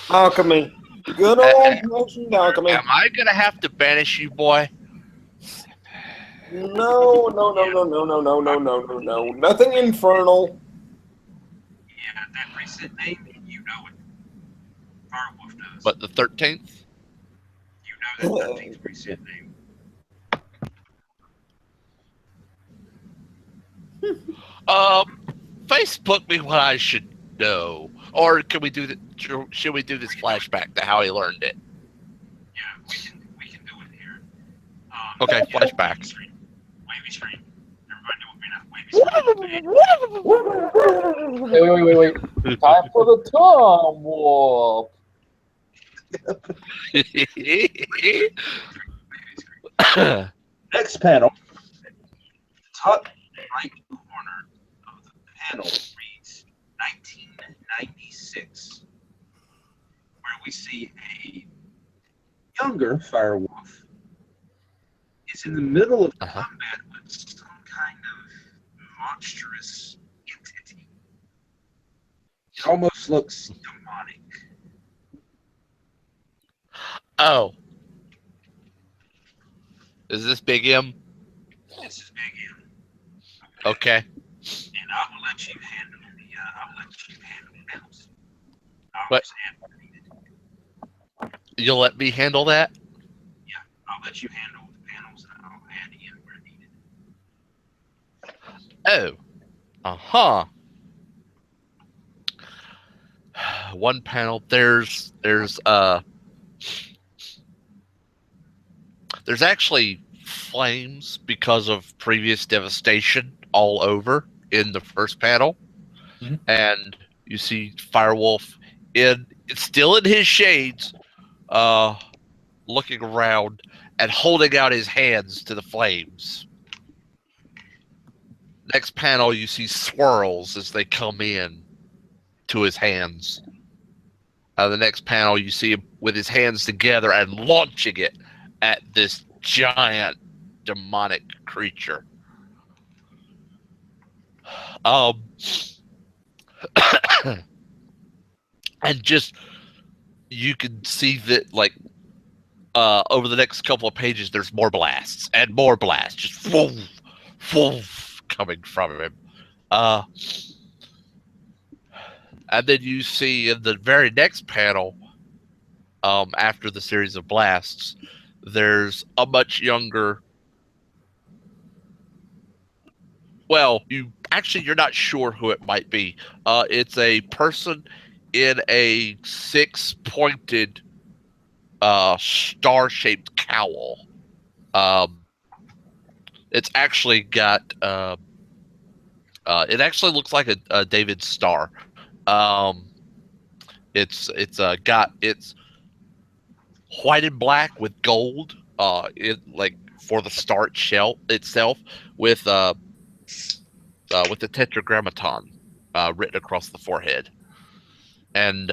Alchemy. Good old-fashioned alchemy. Am I gonna have to banish you, boy? No. Nothing infernal. Yeah, that recent name, you know it. Firewolf does. But the 13th? You know that 13th recent name. Facebook me what I should know, or can we do should we do this flashback to how he learned it? Yeah, we can do it here. Okay, yeah, flashback. Wavy screen. Everybody do wavy screen. Wait. Time for the Tom Warp. Next panel. Top right corner of the panel reads 1996, where we see a Younger Firewolf is in the middle of combat with some kind of monstrous entity. It almost looks Demonic. Oh. Is this Big M? This is Big M. Okay. And I will let you handle the mouse. What? You'll let me handle that? Yeah, I'll let you handle the panels and I'll add in where needed. Oh. Uh-huh. One panel, there's actually flames because of previous devastation all over in the first panel. Mhm. And you see Firewolf it's still in his shades, looking around and holding out his hands to the flames. Next panel, you see swirls as they come in to his hands. The next panel, you see him with his hands together and launching it at this giant demonic creature. And just you can see that, like, over the next couple of pages, there's more blasts and more blasts, just woof, woof, coming from him. And then you see in the very next panel, after the series of blasts, there's a much younger. Well, you're not sure who it might be. It's a person in a six-pointed star-shaped cowl. It's actually got. It actually looks like a David star. Um, it's white and black with gold. It like for the star shell itself with the tetragrammaton written across the forehead, and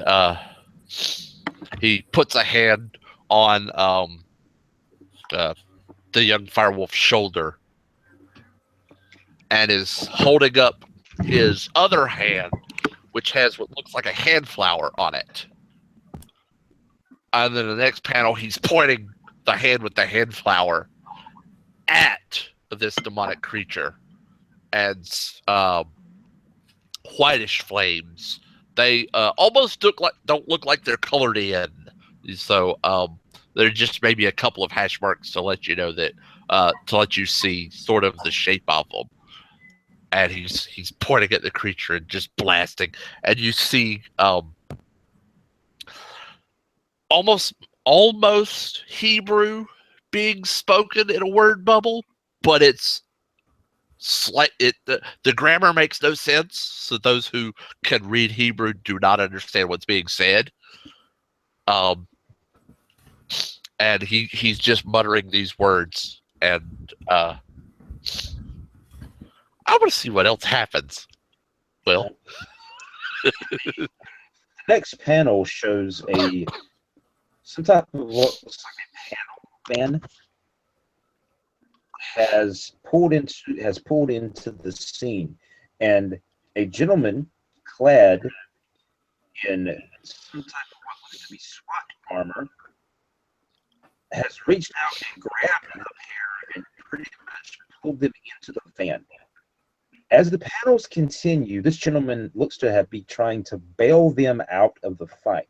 he puts a hand on the young firewolf's shoulder and is holding up his other hand, which has what looks like a hand flower on it. And then the next panel, he's pointing the hand with the hand flower at this demonic creature, and whitish flames. They almost don't look like they're colored in. So they're just maybe a couple of hash marks to let you know that to let you see sort of the shape of them. And he's pointing at the creature and just blasting, and you see almost Hebrew being spoken in a word bubble, but it's the grammar makes no sense, so those who can read Hebrew do not understand what's being said. And he's just muttering these words, and I want to see what else happens. Well, the next panel shows some type of what looks like a panel fan has pulled into the scene, and a gentleman clad in some type of what looks to be SWAT armor has reached out and grabbed the pair and pretty much pulled them into the van. As the panels continue, this gentleman looks to be trying to bail them out of the fight.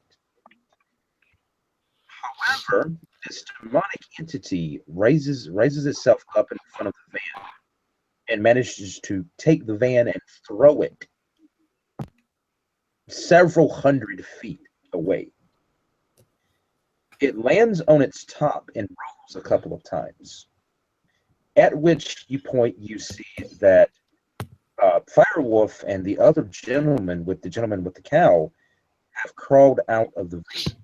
However, this demonic entity raises itself up in front of the van and manages to take the van and throw it several hundred feet away. It lands on its top and rolls a couple of times, at which point you see that Firewolf and the other gentleman with the cow have crawled out of the van.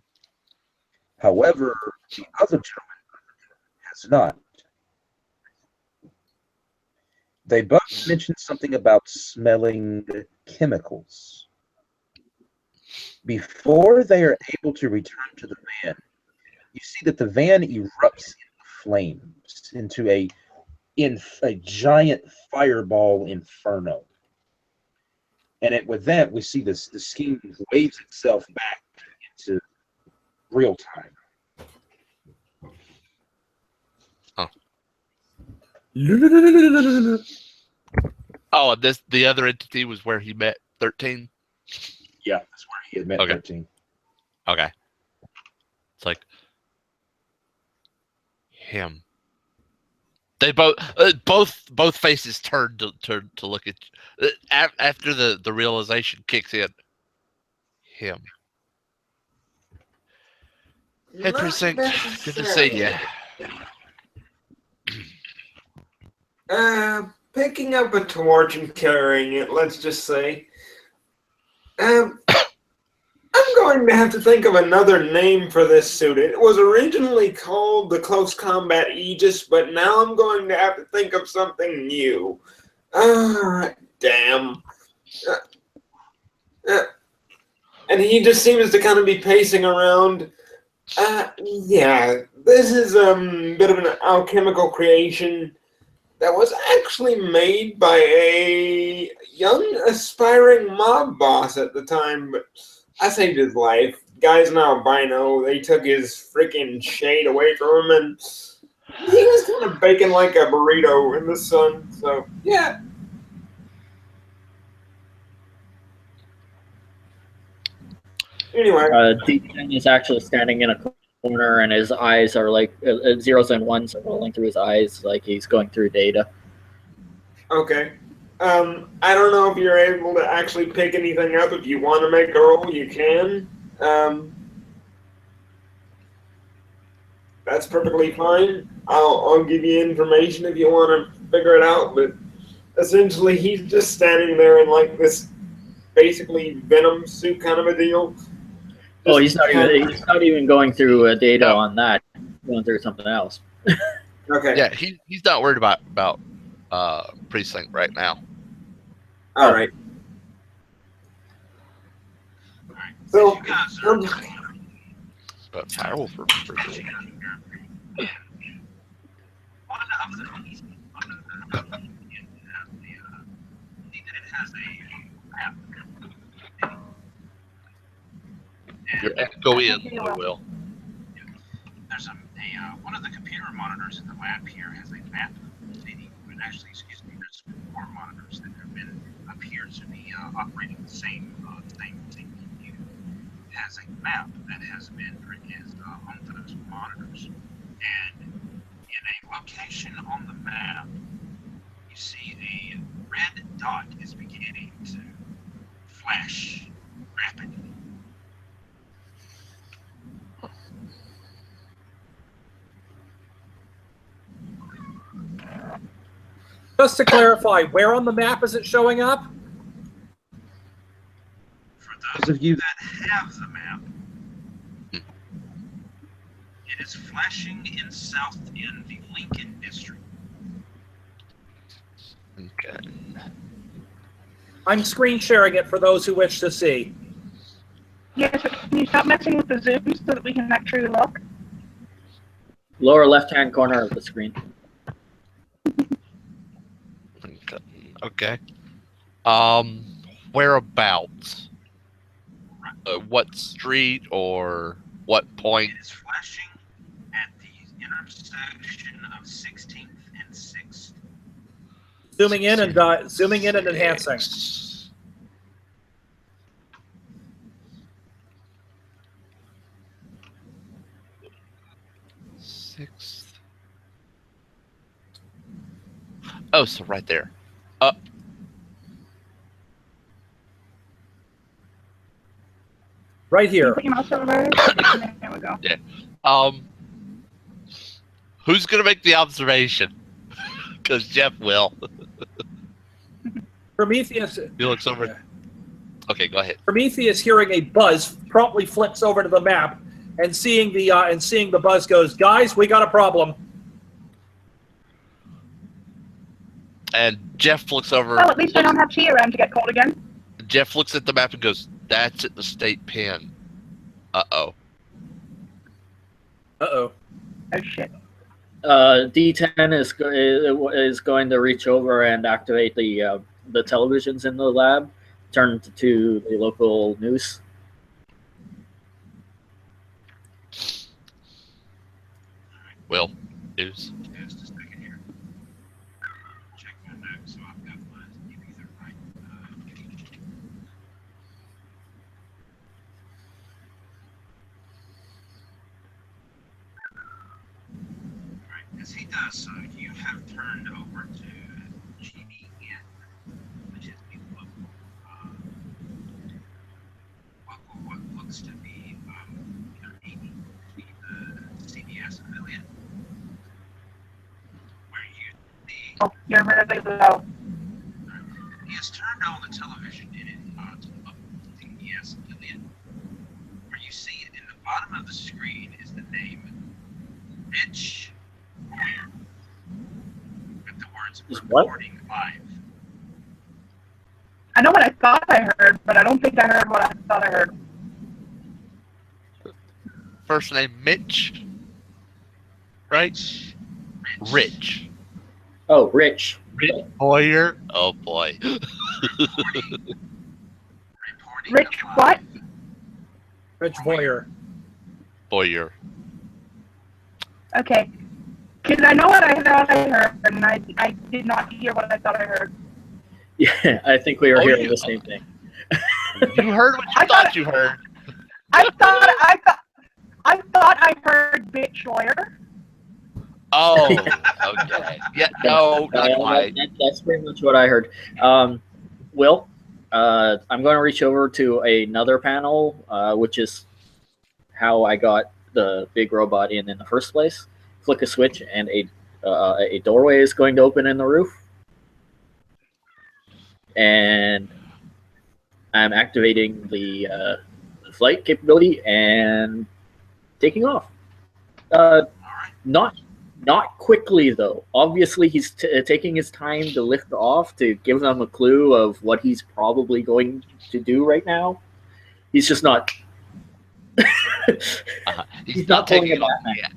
However, the other gentleman has not. They both mentioned something about smelling chemicals. Before they are able to return to the van, you see that the van erupts into flames, into a giant fireball inferno. And with that, we see the scheme waves itself back into real time. Huh. Oh, and the other entity was where he met 13? Yeah, that's where he had met 13. Okay. It's like him. They both faces turned to look at after the realization kicks in. Him. Hey, Precinct. Good to see you. Picking up a torch and carrying it, let's just say. I'm going to have to think of another name for this suit. It was originally called the Close Combat Aegis, but now I'm going to have to think of something new. Damn. And he just seems to kind of be pacing around. Yeah, this is a bit of an alchemical creation that was actually made by a young aspiring mob boss at the time, but I saved his life. Guy's now albino. They took his freaking shade away from him, and he was kind of baking like a burrito in the sun. So, yeah. Anyway, D10 is actually standing in a corner, and his eyes are like zeros and ones are rolling through his eyes, like he's going through data. okay. I don't know if you're able to actually pick anything up. If you want to make a roll, you can. That's perfectly fine. I'll give you information if you want to figure it out. But essentially, he's just standing there in like this, basically Venom suit kind of a deal. Oh, he's not even going through data on that. He's going through something else. Okay. Yeah, he's not worried about precinct right now. All right. So, You guys are But Firewolf for one of the reasons it has a map. your echo in, Will. There's one of the computer monitors in the lab here has a map of the city. Actually, excuse me, there's 4 monitors that have been appear to be operating the same computer. It has a map that has been is on those monitors, and in a location on the map, you see a red dot is beginning to flash rapidly. Just to clarify, where on the map is it showing up? For those of you that have the map, it is flashing in the Lincoln district. Okay. I'm screen sharing it for those who wish to see. Yes, can you stop messing with the zoom so that we can actually look? Lower left-hand corner of the screen. Okay. Whereabouts? What street or what point? It is flashing at the intersection of 16th and 6th. Zooming in and enhancing. Sixth. Oh, so right there. Right Can you here. put your mouse over there? There we go. Yeah. Who's gonna make the observation? Because Jeff will. Prometheus. He looks over. Okay, go ahead. Prometheus, hearing a buzz, promptly flips over to the map and seeing the buzz, goes, "Guys, we got a problem." And Jeff looks over. Well, at least I don't have tea around to get cold again. Jeff looks at the map and goes, "That's at the state pen." Uh-oh. Uh-oh. Oh, shit. D10 is going to reach over and activate the televisions in the lab, turn to the local news. Will, news. Just a second here. Check my notes so I've got my either right. Alright, as he does so, you have turned over to GDN, which is the what looks to be either the CBS affiliate, where you see Oh, you're really low. he has turned on the television in it to the CBS affiliate, where you see in the bottom of the screen is the name Rich Boyer, with the words Is what? recording live. I know what I thought I heard, but I don't think I heard what I thought I heard. First name Mitch. Right? Rich. Oh, Rich. Boyer. Oh boy. Reporting Rich live. what? Rich Voyer. Boyer. Okay. Because I know what I thought I heard, and I did not hear what I thought I heard. Yeah, I think we were Oh, hearing yeah. the same thing. You heard what you I thought thought- you heard. I thought I heard bitch lawyer. Oh, okay. Yeah, no, not quite. That's pretty much what I heard. Will, I'm going to reach over to another panel, which is how I got the big robot in the first place. Flick a switch, and a doorway is going to open in the roof. And I'm activating the flight capability and taking off. Not quickly though. Obviously, he's taking his time to lift off to give them a clue of what he's probably going to do right now. He's just not. He's not pulling taking a it off Batman. yet.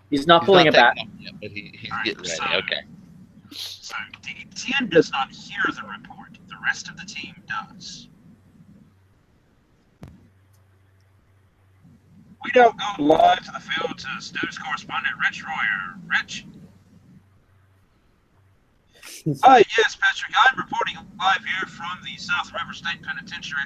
He's not pulling a Batman. Yet, but he's Alright, getting ready. so- Okay. So D10 does not hear the report. The rest of the team does. We now go live to the field to Snooze correspondent Rich Royer. Rich? Hi, yes, Patrick. I'm reporting live here from the South River State Penitentiary,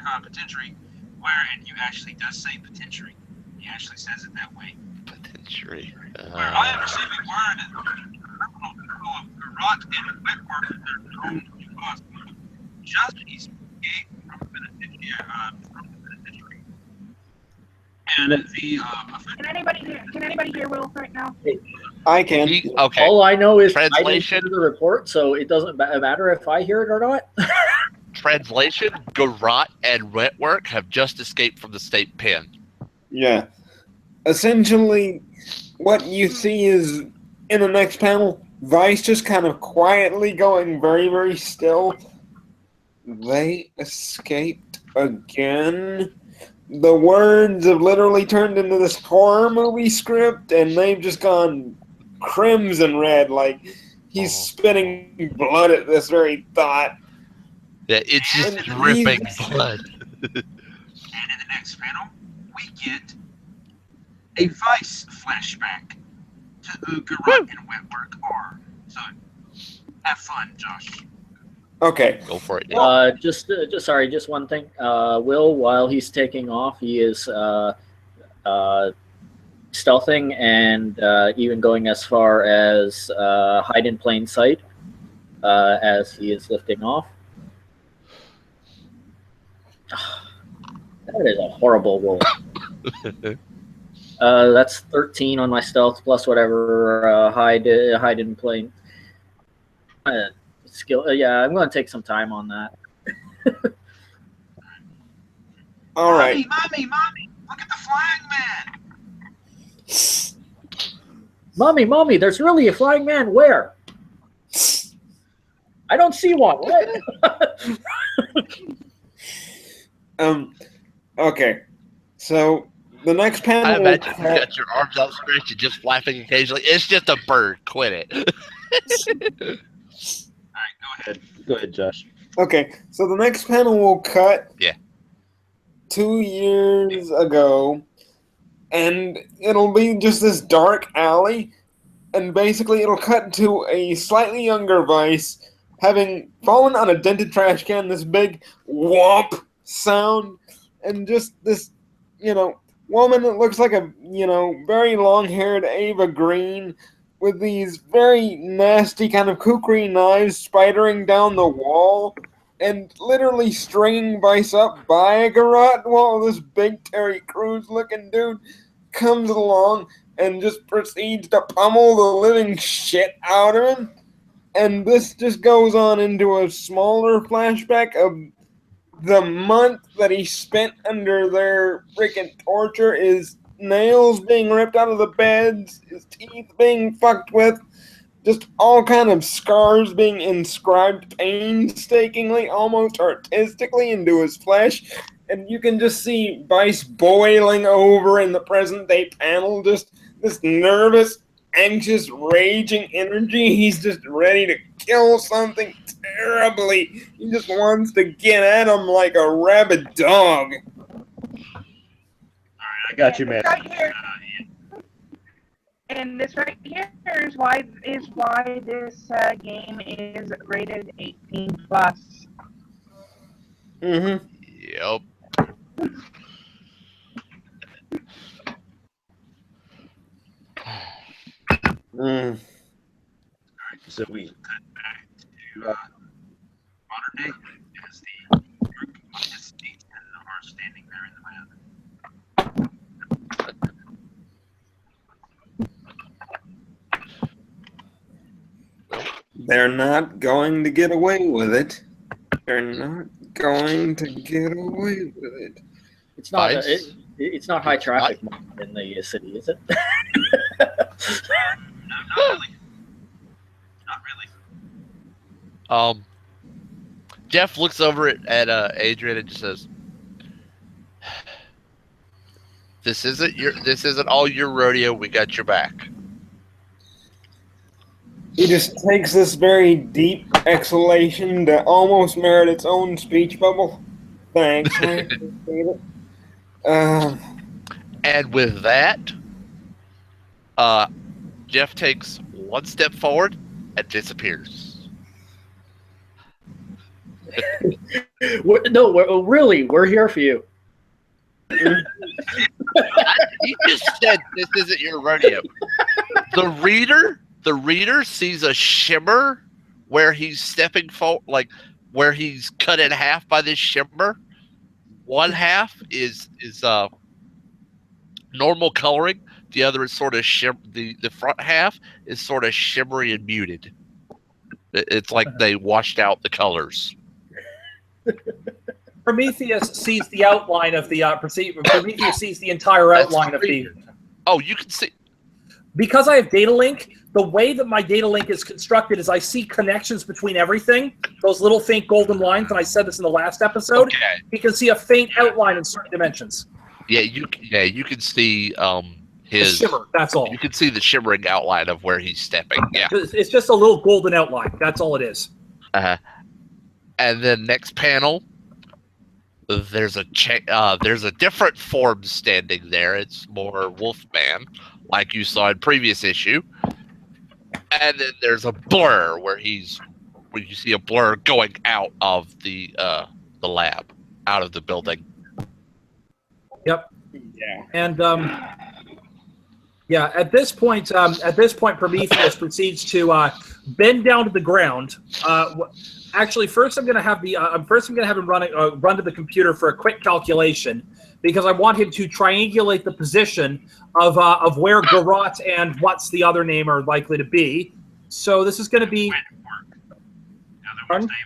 where and you actually does say penitentiary. He actually says it that way. Penitentiary. Where I am receiving word that the criminal people of Garot and Wentworth have their own cause just escaped from the penitentiary. And Can anybody hear Will right now? I can. Okay. All I know is I didn't Translation. hear the report, so it doesn't matter if I hear it or not. Translation: Garot and Wentworth have just escaped from the state pen. Yeah. Essentially, what you see is, in the next panel, Vice just kind of quietly going very, very still. They escaped again. The words have literally turned into this horror movie script, and they've just gone crimson red, like he's spitting blood at this very thought. Yeah, it's just And dripping blood. in the next panel, we get a Vice flashback to who Garot and Wentworth are. So, have fun, Josh. Okay. Go for it. Yeah. Just one thing. Will, while he's taking off, he is stealthing and even going as far as hide in plain sight as he is lifting off. That is a horrible roll. That's 13 on my stealth plus whatever hide in plain skill. Yeah, I'm going to take some time on that. All right. Mommy, look at the flying man. Mommy, there's really a flying man. Where? I don't see one. What? Okay. So the next panel. I imagine you got your arms outstretched and just flapping occasionally. It's just a bird. Quit it. Alright, go ahead. Go ahead, Josh. Okay, so the next panel will cut. Yeah. 2 years ago, and it'll be just this dark alley, and basically it'll cut to a slightly younger Vice having fallen on a dented trash can, this big whomp sound, and just this, woman that looks like a, very long-haired Ava Green with these very nasty kind of kukri knives spidering down the wall and literally stringing Vice up by a garrote while this big Terry Crews looking dude comes along and just proceeds to pummel the living shit out of him. And this just goes on into a smaller flashback of the month that he spent under their freaking torture, his nails being ripped out of the beds, his teeth being fucked with, just all kind of scars being inscribed painstakingly, almost artistically into his flesh. And you can just see Vice boiling over in the present day panel, just this nervous, anxious, raging energy. He's just ready to kill something terribly. He just wants to get at him like a rabid dog. I got you, man. Right here. And this right here is why this game is rated 18 plus. Mm-hmm. Yep. Mm. So we cut back to modern day as the group of misdeeds are standing there in the van. They're not going to get away with it. They're not going to get away with it. It's not. Vice? It's not high traffic in the city, is it? No, not really. Not really. Jeff looks over at Adrian and just says, This isn't all your rodeo. We got your back." He just takes this very deep exhalation to almost merit its own speech bubble. Thanks, I appreciate it. And with that, Jeff takes one step forward and disappears. We're here for you. He just said this isn't your rodeo. The reader sees a shimmer where he's stepping forward, like where he's cut in half by this shimmer. One half is normal coloring. The other is sort of the front half is sort of shimmery and muted. It's like they washed out the colors. Prometheus sees the outline of the Prometheus sees the entire outline of the. Oh, you can see. Because I have data link, the way that my data link is constructed is I see connections between everything. Those little faint golden lines, and I said this in the last episode. Okay. You can see a faint outline in certain dimensions. Yeah, you can see The his shimmer. That's all. You can see the shimmering outline of where he's stepping. Yeah. It's just a little golden outline. That's all it is. And then next panel, there's a different form standing there. It's more Wolfman, like you saw in previous issue. And then there's a blur where you see a blur going out of the lab, out of the building. Yep. Yeah. And at this point, Prometheus proceeds to bend down to the ground. Actually, first I'm going to have him run to the computer for a quick calculation, because I want him to triangulate the position of where Garrot and what's the other name are likely to be. So this is going to be Wentworth. The other one's name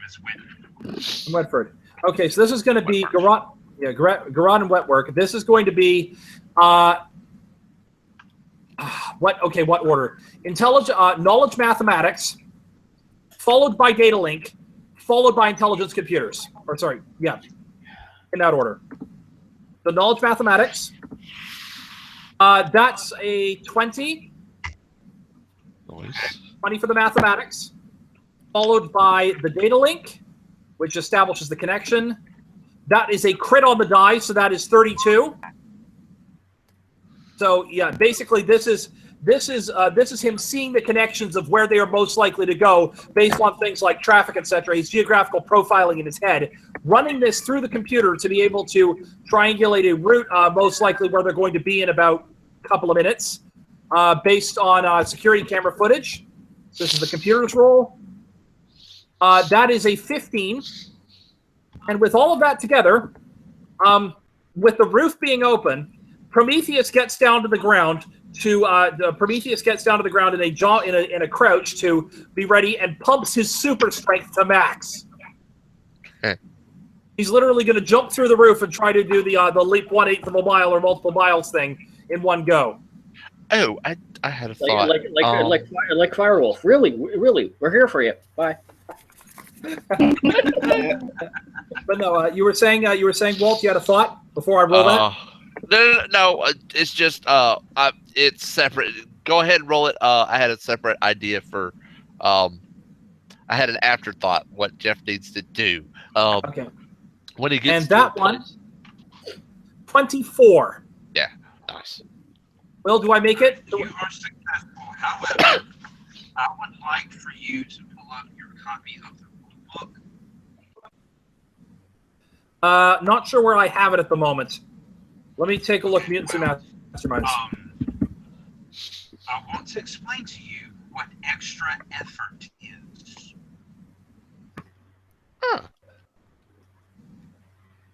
is Wentford. Okay, so this is going to be Garrot. Yeah, Garrot and Wentworth. This is going to be what order? Knowledge mathematics, followed by data link, followed by intelligence computers. In that order. The knowledge mathematics, that's a 20. Nice. 20 for the mathematics, followed by the data link, which establishes the connection. That is a crit on the die, so that is 32. So yeah, basically this is him seeing the connections of where they are most likely to go based on things like traffic, etc. He's geographical profiling in his head, running this through the computer to be able to triangulate a route most likely where they're going to be in about a couple of minutes, based on security camera footage. This is the computer's roll. That is a 15. And with all of that together, with the roof being open, Prometheus gets down to the ground in a crouch to be ready and pumps his super strength to max. He's literally going to jump through the roof and try to do the leap 1/8 of a mile or multiple miles thing in one go. Oh, I had a thought. Like Firewolf. Really, we're here for you. Bye. But no, you were saying, Walt, you had a thought before I roll that? No. It's just it's separate. Go ahead and roll it. I had a separate idea for. I had an afterthought. What Jeff needs to do. Okay. When he gets and that one, 24. Yeah, nice. Will, do I make it? You are successful. However, I would like for you to pull up your copy of the book. Not sure where I have it at the moment. Let me take a look. Mutants and Masterminds. I want to explain to you what extra effort is.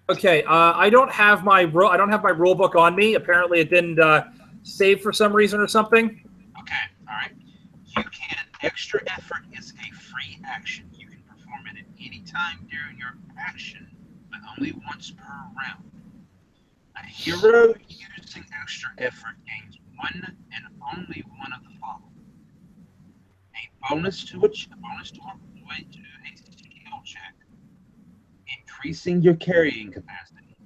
Okay, I don't have my rule book on me. Apparently, it didn't save for some reason or something. Okay, all right. Extra effort is a free action. You can perform it at any time during your action, but only once per round. A hero using extra effort gains one and only one of the following: a bonus to a skill check, increasing your carrying capacity,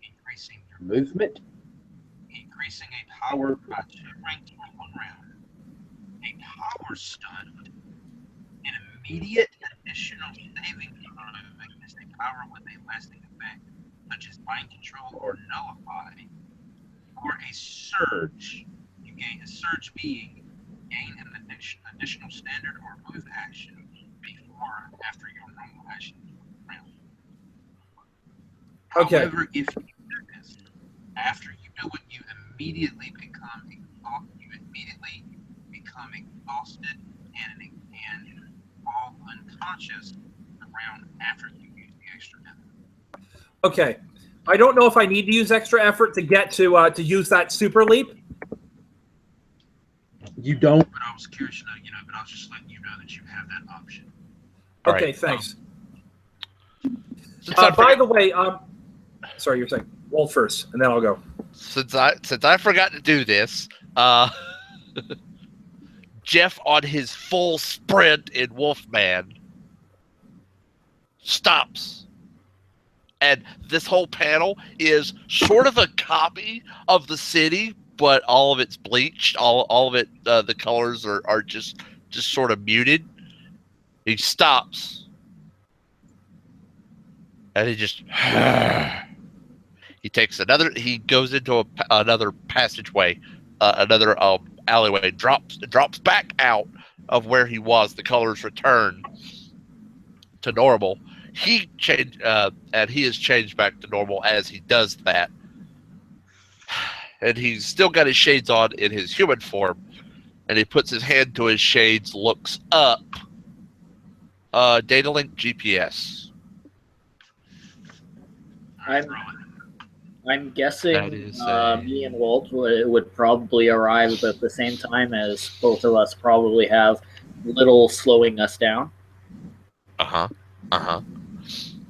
increasing your movement, increasing a power by 2 ranks for 1 round, a power stun, an immediate additional saving throw against a power with a lasting effect, such as mind control or nullify, or a surge. You gain a surge being gain an additional standard or move action before or after your normal action round. Okay. However, if you do this after you do it, you immediately become exhausted and fall unconscious the round after you use the extra effort. Okay. I don't know if I need to use extra effort to get to use that super leap. You don't. But I was curious to know, but I was just letting you know that you have that option. Okay, right, thanks. Since I By forgot- the way, sorry, you're saying Walt first, and then I'll go. since I forgot to do this, Jeff on his full sprint in Wolfman stops. And this whole panel is sort of a copy of the city, but all of it's bleached. All of it, the colors are just sort of muted. He stops, and he just he takes another. He goes into another passageway, another alleyway. Drops back out of where he was. The colors return to normal. He changed, and he is changed back to normal as he does that. And he's still got his shades on in his human form, and he puts his hand to his shades, looks up. Data link GPS. I'm guessing That is a- me and Walt would probably arrive at the same time, as both of us probably have little slowing us down.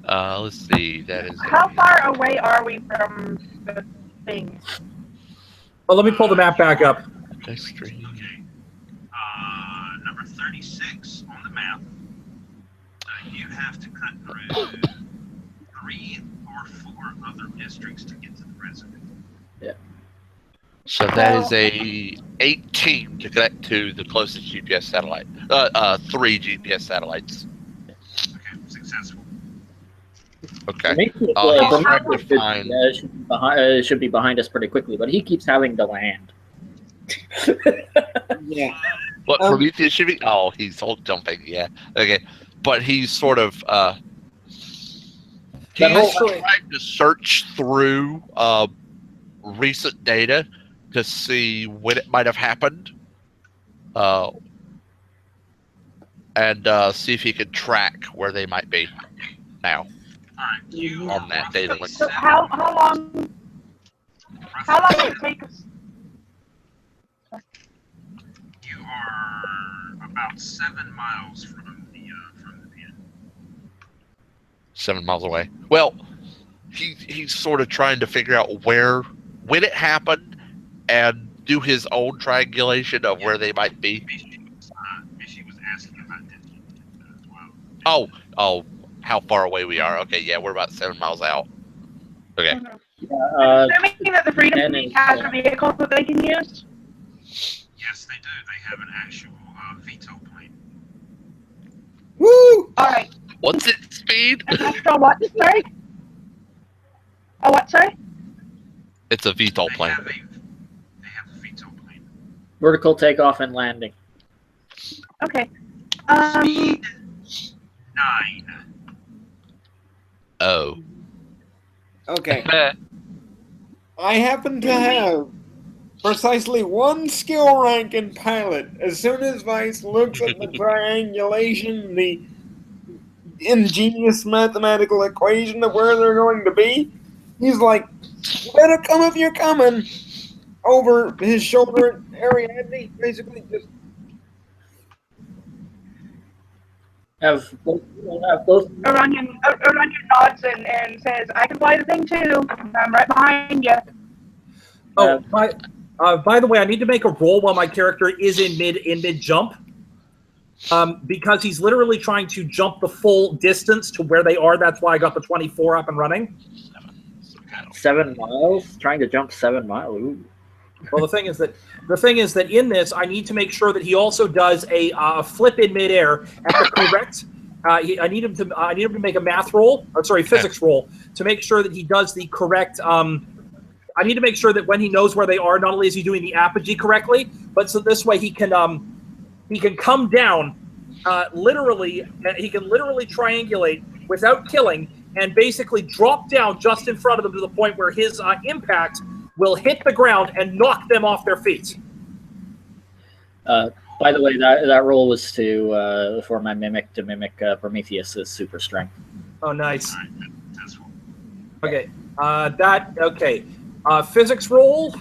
Let's see. That is. How far away are we from the thing? Well, let me pull the map back up. Dextry. Okay. Number 36 on the map. You have to cut through 3 or 4 other districts to get to the resident. Yeah. So that is a 18 to connect to the closest GPS satellite. 3 GPS satellites. Okay, successful. Okay. He's he's trying to find. Should be behind us pretty quickly, but he keeps having to land. Yeah. What Prometheus should be? Oh, he's all jumping. Yeah. Okay. But he's sort of he's trying to search through recent data to see when it might have happened, and see if he can track where they might be now. All right, you On that data link. So how long will it take us? You are about 7 miles from the pin. 7 miles away. Well, he's sort of trying to figure out when it happened, and do his own triangulation of where they might be. She was asking about that as well. Oh, how far away we are. Okay, yeah, we're about 7 miles out. Okay. Assuming that the Freedom Fleet has a vehicle that they can use? Yes, they do. They have an actual veto plane. Woo! Alright. What's its speed? An actual what? Sorry? A what, sorry? It's a VTOL plane. They have a veto plane. Vertical takeoff and landing. Okay. Speed 9. Oh. Okay. I happen to have precisely one skill rank in pilot. As soon as Vice looks at the triangulation, the ingenious mathematical equation of where they're going to be, he's like, "You better come if you're coming." Over his shoulder at Ariadne, basically just have both. Aranya nods and says, "I can fly the thing too. I'm right behind you." Oh, by the way, I need to make a roll while my character is in mid jump, because he's literally trying to jump the full distance to where they are. That's why I got the 24 up and running. 7 miles, trying to jump 7 miles. Ooh. Well, the thing is that in this, I need to make sure that he also does a flip in midair at the correct. I need him to make a math roll, or sorry, physics roll, to make sure that he does the correct. I need to make sure that when he knows where they are, not only is he doing the apogee correctly, but so this way he can come down, literally. He can literally triangulate without killing, and basically drop down just in front of them to the point where his impact will hit the ground and knock them off their feet. By the way, that roll was for my mimic to mimic Prometheus's super strength. Oh, nice. Okay, physics roll.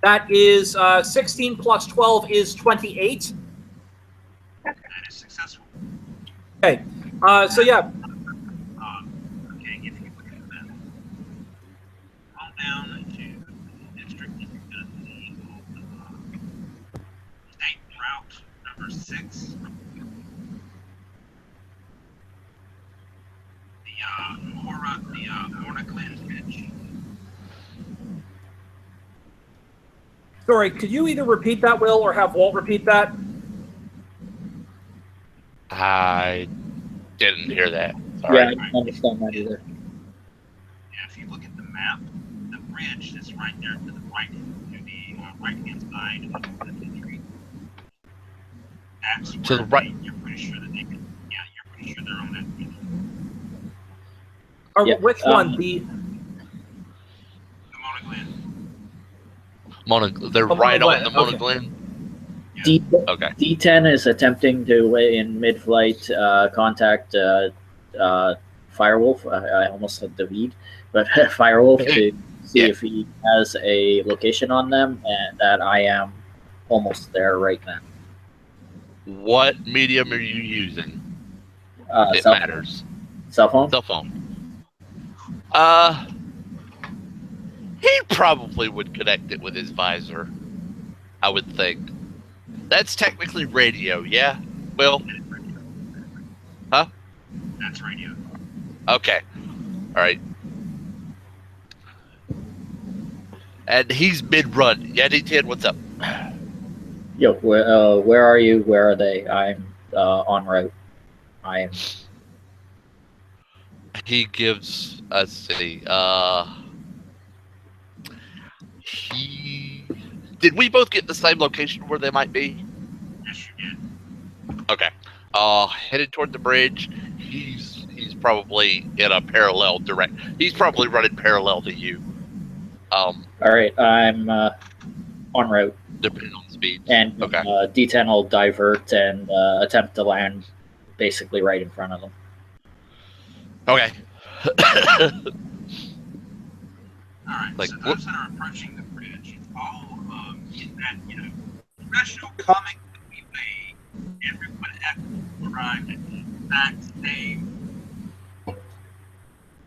That is 16 plus 12 is 28. That is successful. Okay, so yeah. Okay, if you look at that, roll down to district, you're going to see state route number 6. The Morna Glen Ridge. Sorry, could you either repeat that, Will, or have Walt repeat that? I didn't hear that. Sorry. Yeah, I don't understand that either. Yeah, if you look at the map, the bridge that's right there to the right, to the right-hand side of the tree, that's To the where right. you're pretty sure that they can. Yeah, you're pretty sure they're on that bridge. Or Yeah, which one? The Mona Glen. They're Mona right Glen, on the Mona okay. Glen. Okay. D10 is attempting to, in mid-flight, contact Firewolf. I almost said David, but Firewolf to see if he has a location on them, and that I am almost there right now. What medium are you using? It Cell matters. Cell phone? Cell phone. He probably would connect it with his visor, I would think. That's technically radio, yeah? Will? Huh? That's radio. Okay. All right. And he's mid-run. Yeah, D10, what's up? Yo, where are you? Where are they? I'm en route. I am. He gives, let's see, did we both get the same location where they might be? Yes, you did. Okay. Headed toward the bridge. He's probably in a parallel direct. He's probably running parallel to you. All right, I'm en route. Depending on speed. And okay. D10 will divert and attempt to land basically right in front of them. Okay. All right. Like, so those that are approaching the bridge, all in that professional comic way, everyone has arrived at the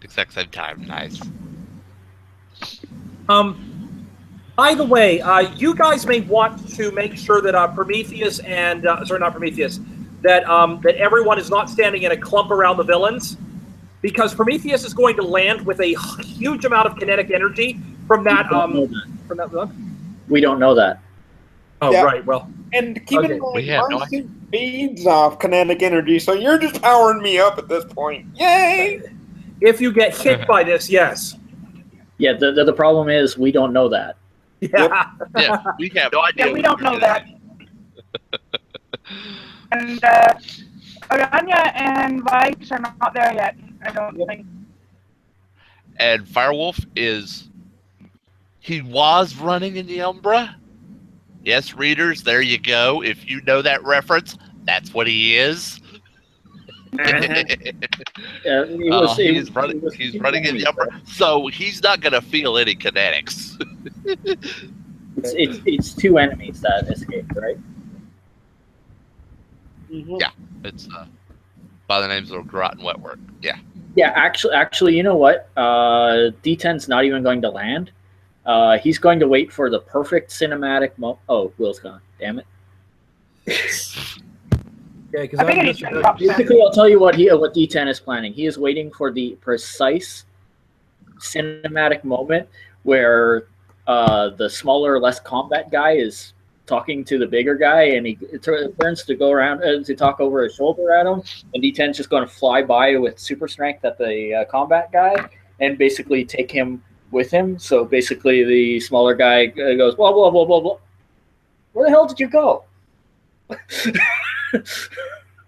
exact same time. Nice. By the way, you guys may want to make sure that Prometheus and sorry, not Prometheus, that that everyone is not standing in a clump around the villains, because Prometheus is going to land with a huge amount of kinetic energy from that from that. We don't know that. Oh, Yeah. right. Well, and keep in We mind, have no my suit feeds off kinetic energy, so you're just powering me up at this point. Yay! if you get hit by this, yes. Yeah, the problem is we don't know that. Yeah. Yeah, we have no idea. Yeah, we don't know that. And Aranya and Vice are not there yet, I don't think. And Firewolf is he was running in the Umbra. Yes, readers, there you go. If you know that reference, that's what he is. He was, He's running. he was He's two running in the enemies, Umbra, right? so he's not gonna feel any kinetics. It's two enemies that escaped, right? Yeah, it's by the names of Garrot and Wetwork. Yeah. Yeah, actually, you know what? D10's not even going to land. He's going to wait for the perfect cinematic Oh, Will's gone. Damn it. Yeah, because I think I'm I just need to drop Basically, I'll tell you what D10 is planning. He is waiting for the precise cinematic moment where the smaller, less combat guy is talking to the bigger guy, and he turns to go around to talk over his shoulder at him, and D10's just going to fly by with super strength at the combat guy and basically take him with him. So basically, the smaller guy goes, blah, blah, blah, blah, blah. Where the hell did you go?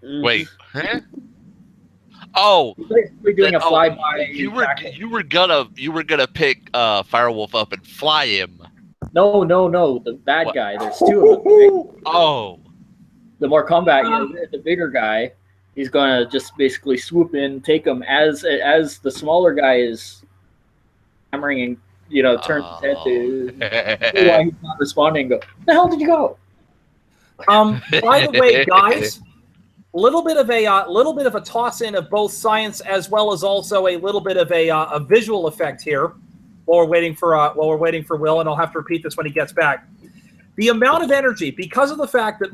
Wait. Huh? Oh, He's basically doing a flyby. You were gonna pick Firewolf up and fly him. No, the bad guy. There's two of them. Right? Oh, The more combat, the bigger guy, he's gonna just basically swoop in, take him as the smaller guy is hammering and turns his head to see why he's not responding. Go, where the hell did you go? By the way, guys, little bit of a toss in of both science as well as also a little bit of a visual effect here while we're waiting for Will, and I'll have to repeat this when he gets back. The amount of energy, because of the fact that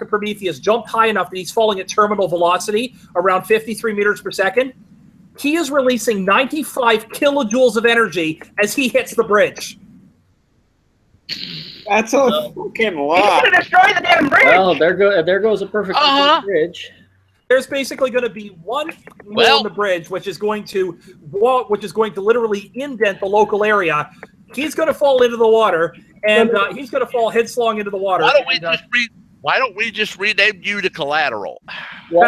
Prometheus jumped high enough that he's falling at terminal velocity around 53 meters per second, he is releasing 95 kilojoules of energy as he hits the bridge. That's a fucking He's lot. gonna destroy the damn bridge. Well, there goes a perfect bridge. There's basically going to be one hole in the bridge, which is going to literally indent the local area. He's going to fall into the water, and he's going to fall headlong into the water. Why don't we just rename you to Collateral? Well,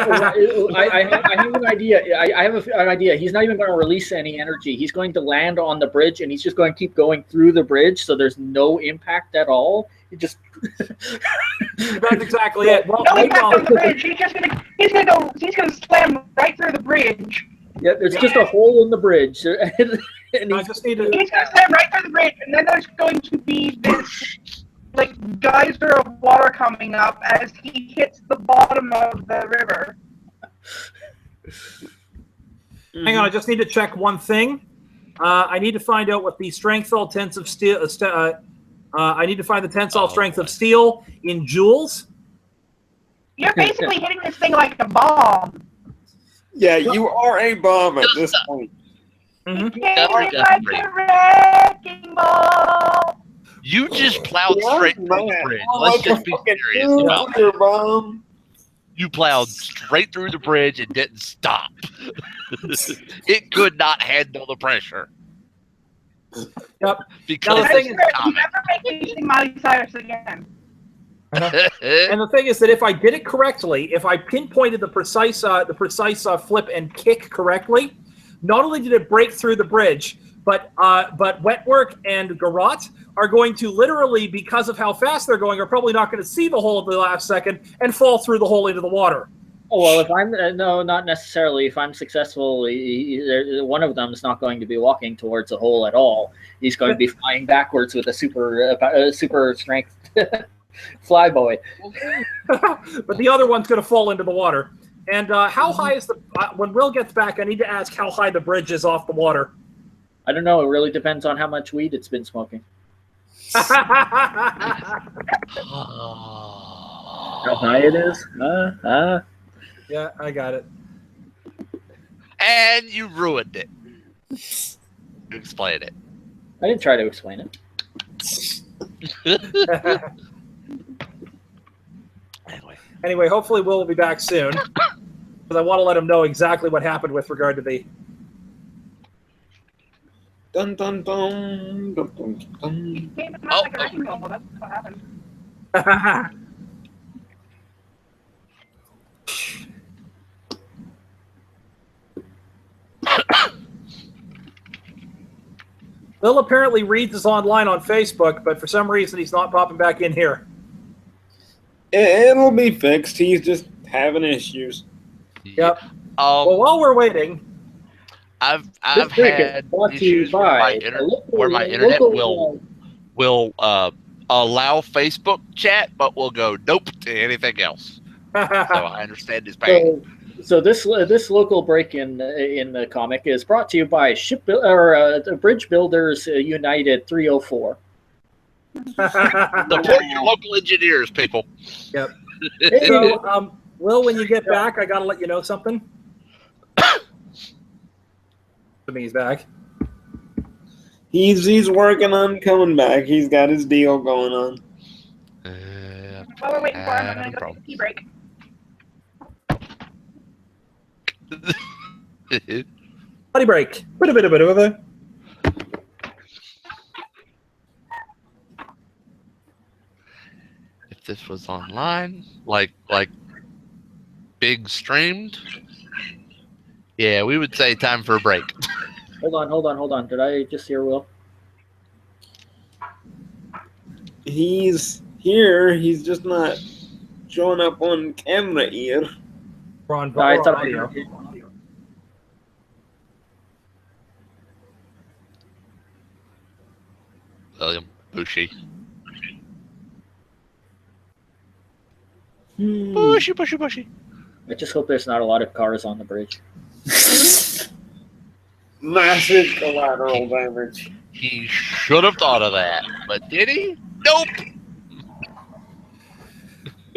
I have an idea. I have an idea. He's not even going to release any energy. He's going to land on the bridge, and he's just going to keep going through the bridge, so there's no impact at all. He just That's exactly it. Well, No impact on the bridge. He's gonna slam right through the bridge. Yeah, there's just a hole in the bridge, and I just need to. He's gonna slam right through the bridge, and then there's going to be this geyser of water coming up as he hits the bottom of the river. Hang on, I just need to check one thing. I need to find out what the tensile of steel. I need to find the tensile strength of steel in joules. You're basically hitting this thing like a bomb. Yeah, you are a bomb at this point. Hitting it like a wrecking ball. You just plowed straight through the bridge. Let's just be serious about nuclear that. bomb. You plowed straight through the bridge and didn't stop. It could not handle the pressure. Yep. Because Now, the thing is, Never make using Miley Cyrus again. and the thing is that if I did it correctly, if I pinpointed the precise flip and kick correctly, not only did it break through the bridge, but Wetwork and Garrot are going to literally, because of how fast they're going, are probably not going to see the hole at the last second and fall through the hole into the water. oh well, if I'm no, not necessarily. If I'm successful, one of them is not going to be walking towards a hole at all. He's going to be flying backwards with a super strength flyboy. But the other one's going to fall into the water. And how high is the? When Will gets back, I need to ask how high the bridge is off the water. I don't know. It really depends on how much weed it's been smoking. How high it is? Yeah, I got it. And you ruined it. Explain it. I didn't try to explain it. Anyway, hopefully Will be back soon. Because I want to let him know exactly what happened with regard to the... Dun dun dun dun dun dun. Oh, Like a wrecking ball. That's what happened. Bill apparently reads us online on Facebook, but for some reason he's not popping back in here. It'll be fixed. He's just having issues. Yep. Well, while we're waiting, I've This break is had brought to issues you where by my, where my internet will allow Facebook chat, but will go nope to anything else. So I understand his pain. So this local break in the comic is brought to you by Bridge Builders United 304. Support your local engineers, people. Yep. So, Will, when you get back, I gotta let you know something. He's back. He's working on coming back. He's got his deal going on. While we're waiting for him, I'm going to go take a tea break. Buddy break. If this was online, like big streamed, yeah, we would say time for a break. Hold on. Did I just hear Will? He's here. He's just not showing up on camera here. We're on I thought audio. William Bushy. Bushy. I just hope there's not a lot of cars on the bridge. Massive collateral damage. He should have thought of that, but did he? Nope.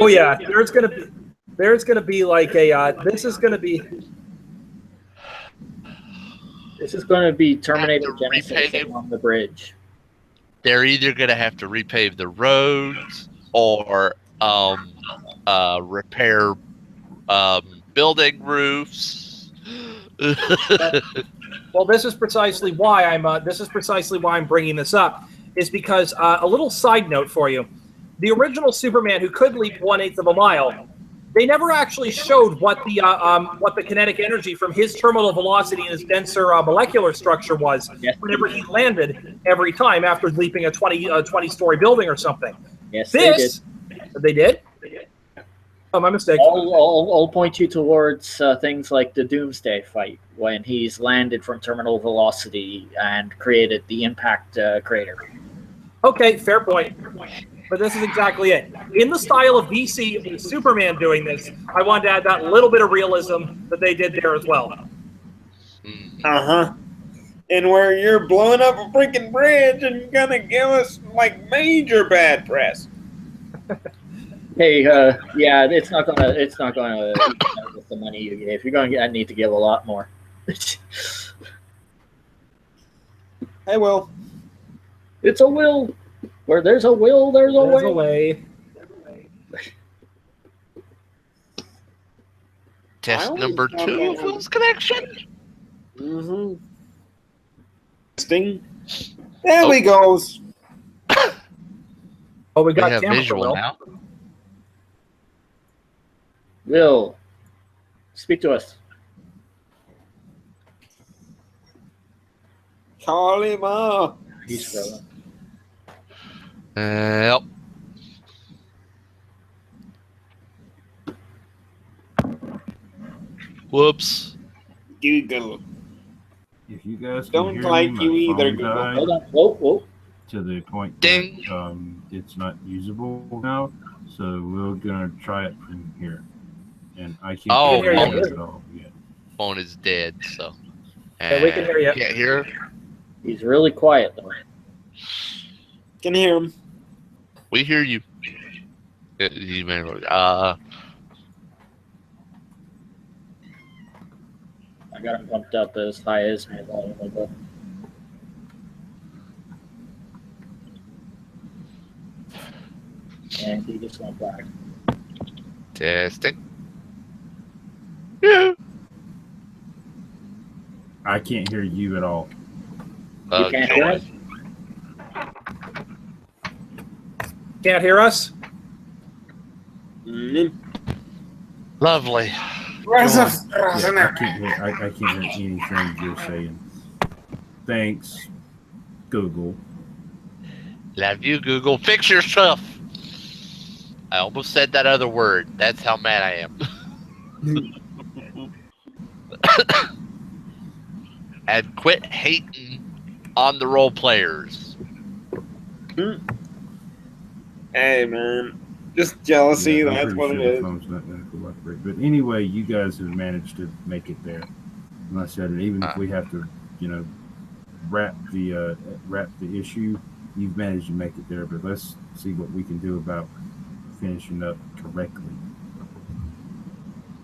Oh yeah, there's gonna be like a this is gonna be Terminator Genesis on the bridge. They're either gonna have to repave the roads or repair building roofs. Well, this is precisely why I'm bringing this up, is because a little side note for you: the original Superman, who could leap 1/8 of a mile, they never actually showed what the kinetic energy from his terminal velocity and his denser molecular structure was whenever he landed every time after leaping a 20-story building or something. Yes, They did. Oh, my mistake. I'll point you towards things like the Doomsday fight, when he's landed from terminal velocity and created the impact crater. Okay, fair point. But this is exactly it. In the style of DC Superman doing this, I wanted to add that little bit of realism that they did there as well. Uh-huh. And where you're blowing up a freaking bridge and gonna give us, like, major bad press. Hey, yeah, it's not gonna with the money you gave. You're gonna need to give a lot more. Hey, Will. It's a will. Where there's a will, there's a way. Test number 2 of Will's connection. Mm-hmm. Sting. There we goes. Oh, we We got have camera visual Will. now. Will, speak to us. Call him up. He's frozen. Yep. Whoops. Google. If you guys can Don't hear like me, you my either, phone Google. died Hold on. Whoa. to the point Ding. that it's not usable now. So we're gonna try it from here, and I can't Oh, hear phone you is- at all yet. Phone is dead, so. Yeah, we can hear you. Can't hear. He's really quiet though. Can hear him. We hear you. I got him bumped up as high as my volume will go. And he just went back. testing. Yeah. I can't hear you at all. You can't hear us? Can't hear us? Mm-hmm. Lovely. I can't hear anything you're saying. Thanks. Google. Love you, Google. Fix your stuff. I almost said that other word. That's how mad I am. And quit hating on the role players. Hey, man. Just jealousy, Yeah, I'm that's pretty what sure it the is. phone's not going to cooperate. But anyway, you guys have managed to make it there. And I said, even if we have to, wrap the issue, you've managed to make it there. But let's see what we can do about finishing up correctly.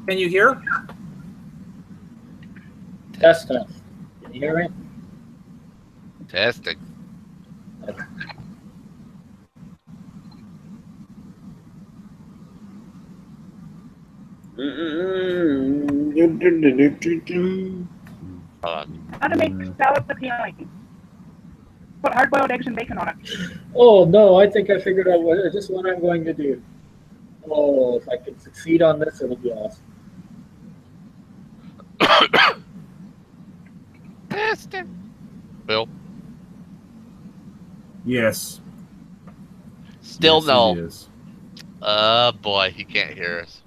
Can you hear? Test. Can you hear me? Testing. How to make salad appealing. Put hard-boiled eggs and bacon on it. Oh no, I think I figured out just what I'm going to do. Oh, if I can succeed on this, it'll be awesome. Testing. Bill? Yes. Still Yes, no. it is. Oh boy, he can't hear us.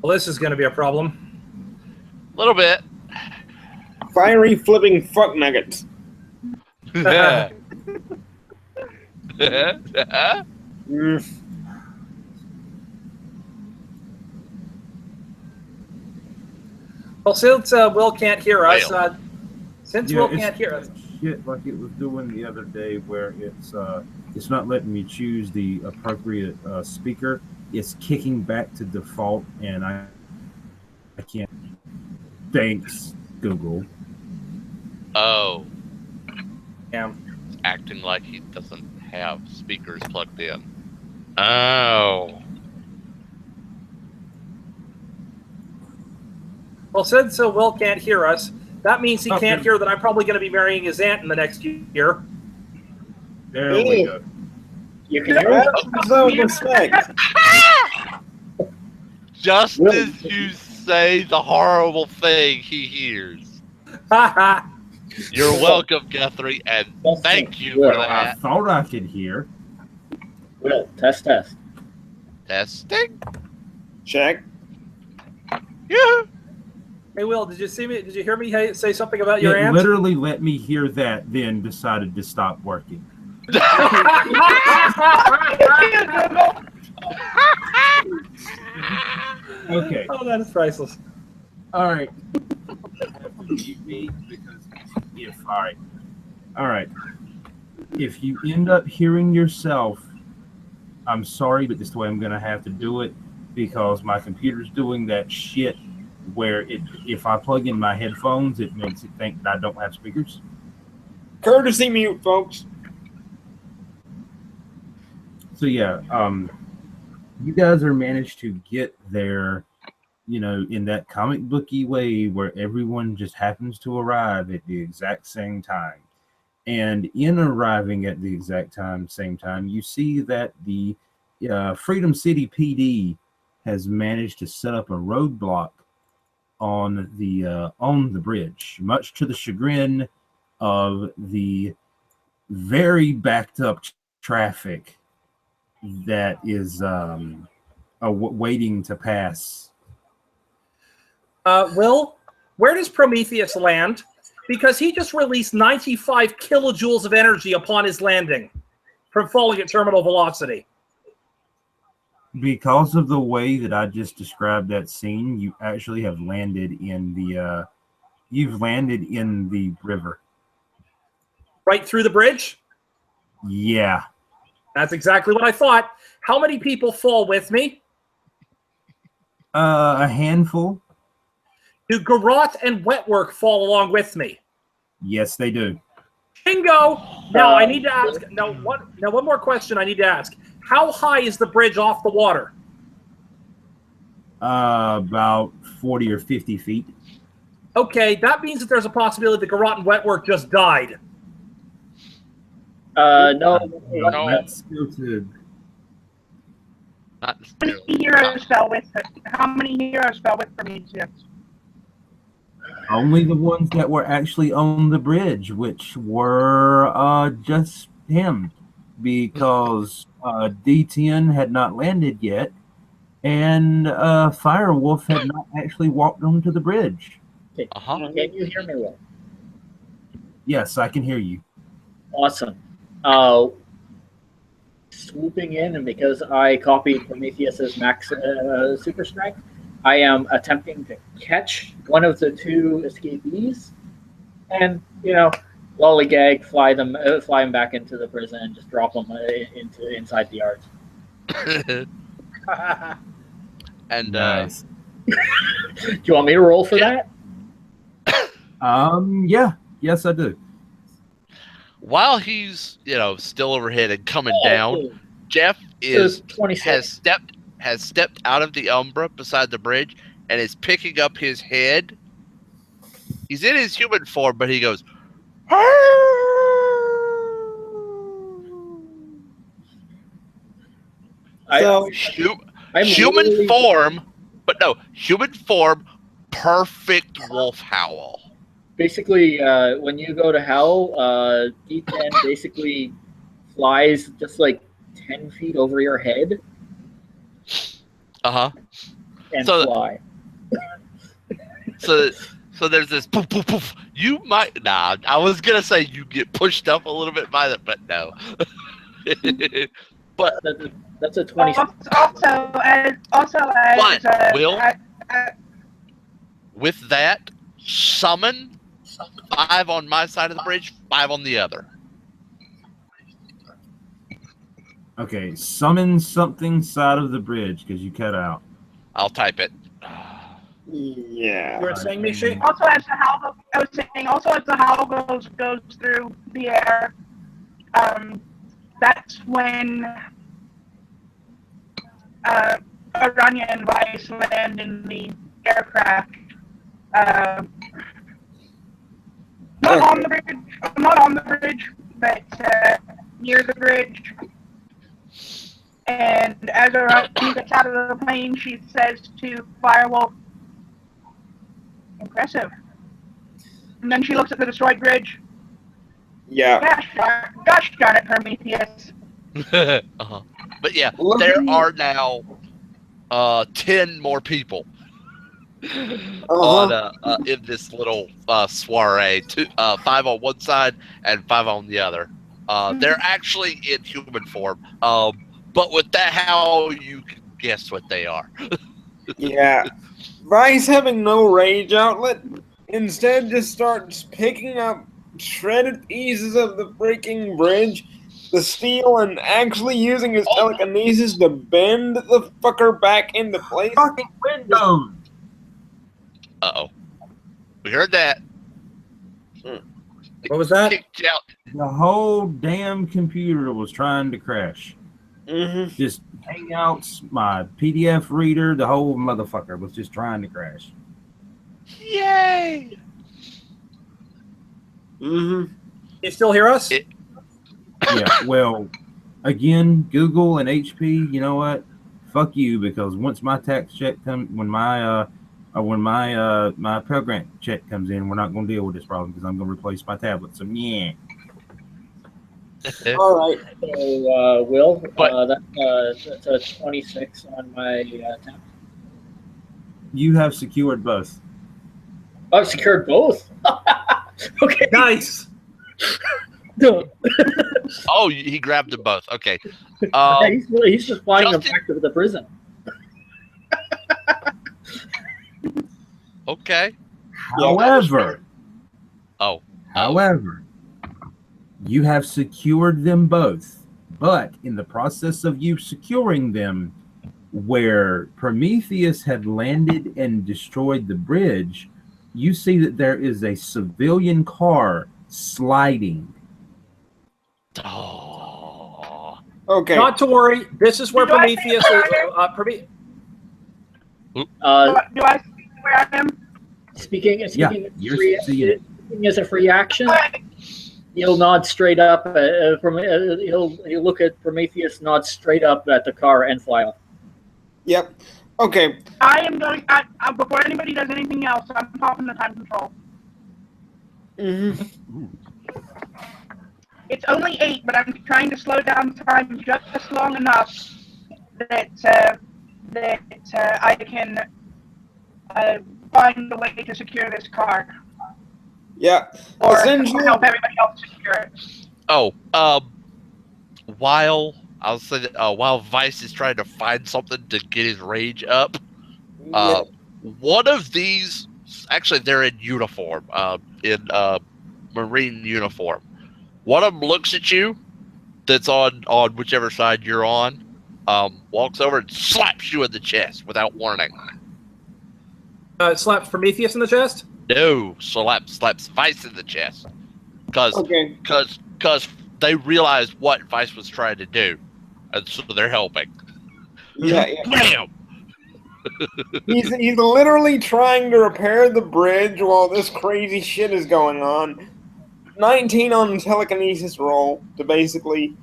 Well, this is going to be a problem. A little bit. Fiery flipping fuck nuggets. Yeah. Well, since Will can't hear us, Well. Will can't hear us, Shit, like it was doing the other day, where it's not letting me choose the appropriate speaker. It's kicking back to default, and I can't. Thanks, Google. Oh. Yeah. Acting like he doesn't have speakers plugged in. Oh. Well, since Will can't hear us, that means he Okay. can't hear that I'm probably going to be marrying his aunt in the next year. There we go. You can hear me? That's some respect. Just Really? as you say the horrible thing he hears. You're welcome, Guthrie, and thank you for I that. thought I could hear. Will, test. Testing? Check. Yeah. Hey, Will, did you see me? Did you hear me say something about your It aunt? literally let me hear that, then decided to stop working. Okay. Oh, that is priceless. All right. Have to mute me because all right. If you end up hearing yourself, I'm sorry, but this is the way I'm going to have to do it because my computer's doing that shit where if I plug in my headphones, it makes it think that I don't have speakers. Courtesy mute, folks. So yeah, you guys are managed to get there, in that comic booky way where everyone just happens to arrive at the exact same time. And in arriving at the exact same time, you see that the Freedom City PD has managed to set up a roadblock on the bridge, much to the chagrin of the very backed up traffic that is waiting to pass. Will, where does Prometheus land? Because he just released 95 kilojoules of energy upon his landing from falling at terminal velocity. Because of the way that I just described that scene, you actually have landed in the river. Right through the bridge? Yeah. That's exactly what I thought. How many people fall with me? A handful. Do Garrote and Wetwork fall along with me? Yes, they do. Bingo! Now I need to ask. One more question I need to ask. How high is the bridge off the water? About 40 or 50 feet. Okay, that means that there's a possibility that Garrote and Wetwork just died. No. Let's go to. Not How many heroes fell with Prometheus? Only the ones that were actually on the bridge, which were just him, because D10 had not landed yet, and Firewolf had not actually walked onto the bridge. Okay. Uh-huh. Can you hear me well? Yes, I can hear you. Awesome. Swooping in, and because I copied Prometheus's max super strength, I am attempting to catch one of the two escapees, and lollygag, fly them back into the prison, and just drop them inside the yards. And Nice. Do you want me to roll for that? Yeah. Yes, I do. while he's still overhead and coming down, Jeff has stepped out of the Umbra beside the bridge and is picking up his head. He's in his human form, but he goes, human form, perfect wolf howl. Basically, when you go to hell, D10 basically flies just like 10 feet over your head. Uh-huh. And So- fly. So there's this poof, poof, poof. I was going to say you get pushed up a little bit by it, but no. But That's a 20. Will, with that, summon 5 on my side of the bridge, 5 on the other. Okay, summon something side of the bridge because you cut out. I'll type it. Yeah. You were saying, Mishi? Also, as the howl, I was saying, also as the howl goes through the air, that's when Aranya and Vice land in the aircraft. Not on the bridge, but near the bridge. And as Aranya gets out of the plane, she says to Firewolf, "Impressive." And then she looks at the destroyed bridge. Yeah. Gosh darn it, Prometheus. Uh-huh. But yeah, there are now 10 more people on in this little soiree. 5 on one side and 5 on the other. They're actually in human form. But with that, how you can guess what they are. Yeah. Vice, having no rage outlet, instead just starts picking up shredded pieces of the freaking bridge, the steel, and actually using his telekinesis to bend the fucker back into place. Fucking windows! Uh-oh. We heard that. What was that? Kicked out. The whole damn computer was trying to crash. Mm-hmm. Just Hangouts, my PDF reader, the whole motherfucker was just trying to crash. Yay! Mm-hmm. You still hear us? Yeah, well, again, Google and HP, you know what? Fuck you, because once my tax check comes, when my Pell Grant check comes in, we're not going to deal with this problem because I'm going to replace my tablet. So yeah. All right. So, Will, that's a 26 on my attempt. You have secured both. I've secured both. Okay. Nice. Oh, he grabbed them both. Okay. He's just flying them Justin- back to the prison. Okay. However, Oh. However, you have secured them both, but in the process of you securing them, where Prometheus had landed and destroyed the bridge, you see that there is a civilian car sliding. Oh. Okay. Not to worry. This is where Do I Prometheus see is. do I see where I am? Speaking you're seeing as a free action, he'll nod straight up. He'll look at Prometheus, nod straight up at the car, and fly off. Yep. Okay. I am going. Before anybody does anything else, I'm popping the time control. Mm-hmm. It's only 8, but I'm trying to slow down time just long enough that I can find a way to secure this car, Yeah. or Essentially, help everybody else secure it. Oh, while while Vice is trying to find something to get his rage up, yeah. one of these actually they're in uniform, in Marine uniform. One of them looks at you, that's on whichever side you're on, walks over and slaps you in the chest without warning. Slaps Prometheus in the chest. No, slaps Vice in the chest because Okay. they realized what Vice was trying to do, and so they're helping. Yeah, yeah. Bam! He's literally trying to repair the bridge while this crazy shit is going on. 19 on the telekinesis roll to basically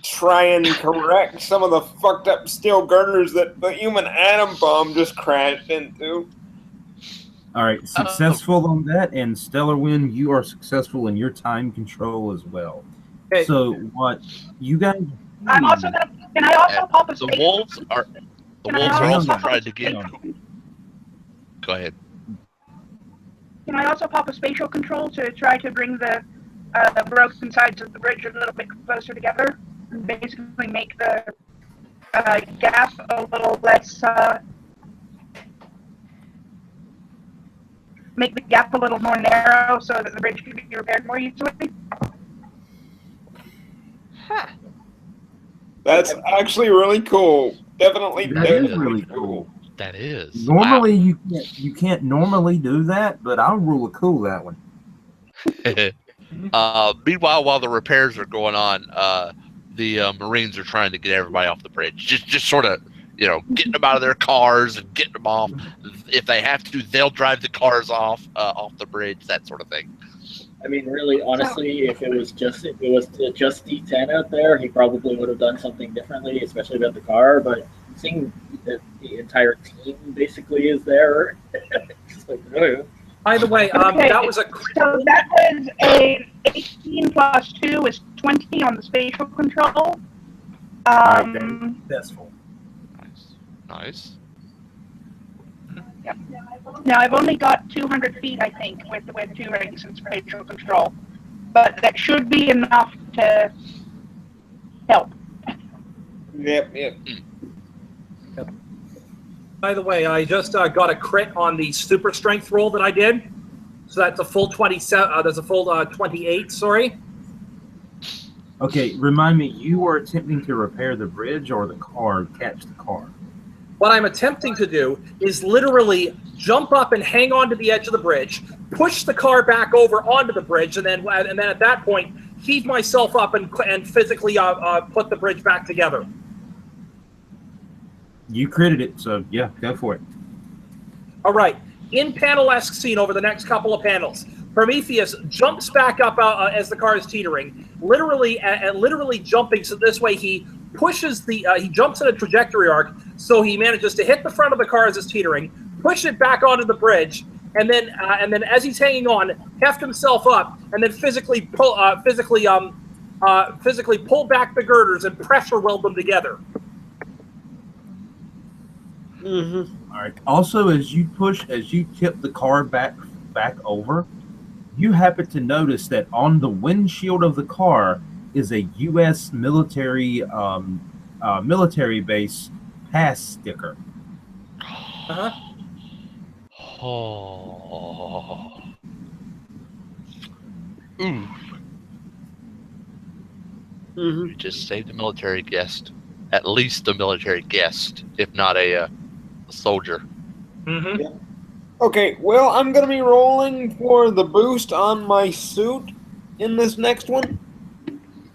try and correct some of the fucked up steel girders that the human atom bomb just crashed into. All right, successful on that, and Stellar Wind, you are successful in your time control as well. Okay. So what you guys? I'm also gonna. Can I also pop a The space? wolves are Can I also also- trying to get. hang on. Go ahead. Can I also pop a spatial control to try to bring the broken sides of the bridge a little bit closer together, and basically make the gap a little less. Make the gap a little more narrow so that the bridge can be repaired more easily. That's actually really cool. Definitely, That is definitely really cool. That is Normally, you can't normally do that, but I'll rule a cool that one. Meanwhile, while the repairs are going on, the Marines are trying to get everybody off the bridge. Just sort of, getting them out of their cars and getting them off. If they have to, they'll drive the cars off the bridge, that sort of thing. I mean, really, honestly, if it was just D10 out there, he probably would have done something differently, especially about the car. But seeing that the entire team basically is there, it's like, oh. By the way, Okay, that was a So that was a 18 plus 2 is 20 on the spatial control. Alright, then. Successful. Nice. Yep. Now I've only got 200 feet, I think, with 2 rings and spatial control, but that should be enough to help. Yep, yep. By the way, I just got a crit on the super strength roll that I did. So that's a full 27. That's a full 28. Sorry. Okay, remind me, you were attempting to repair the bridge or the car, catch the car? What I'm attempting to do is literally jump up and hang on to the edge of the bridge, push the car back over onto the bridge, and then at that point, heave myself up and physically put the bridge back together. You critted it, so yeah, go for it. All right. In panel-esque scene over the next couple of panels, Prometheus jumps back up as the car is teetering, literally jumping. So this way he pushes he jumps in a trajectory arc, so he manages to hit the front of the car as it's teetering, push it back onto the bridge, and then as he's hanging on, heft himself up, and then physically pull back the girders and pressure weld them together. Mm-hmm. All right. Also, as you tip the car back over, you happen to notice that on the windshield of the car is a U.S. military base pass sticker. Uh-huh. Oh. Ooh. Mm-hmm. We just saved a military guest. At least a military guest, if not a soldier. Mm-hmm. Yeah. Okay, well, I'm going to be rolling for the boost on my suit in this next one.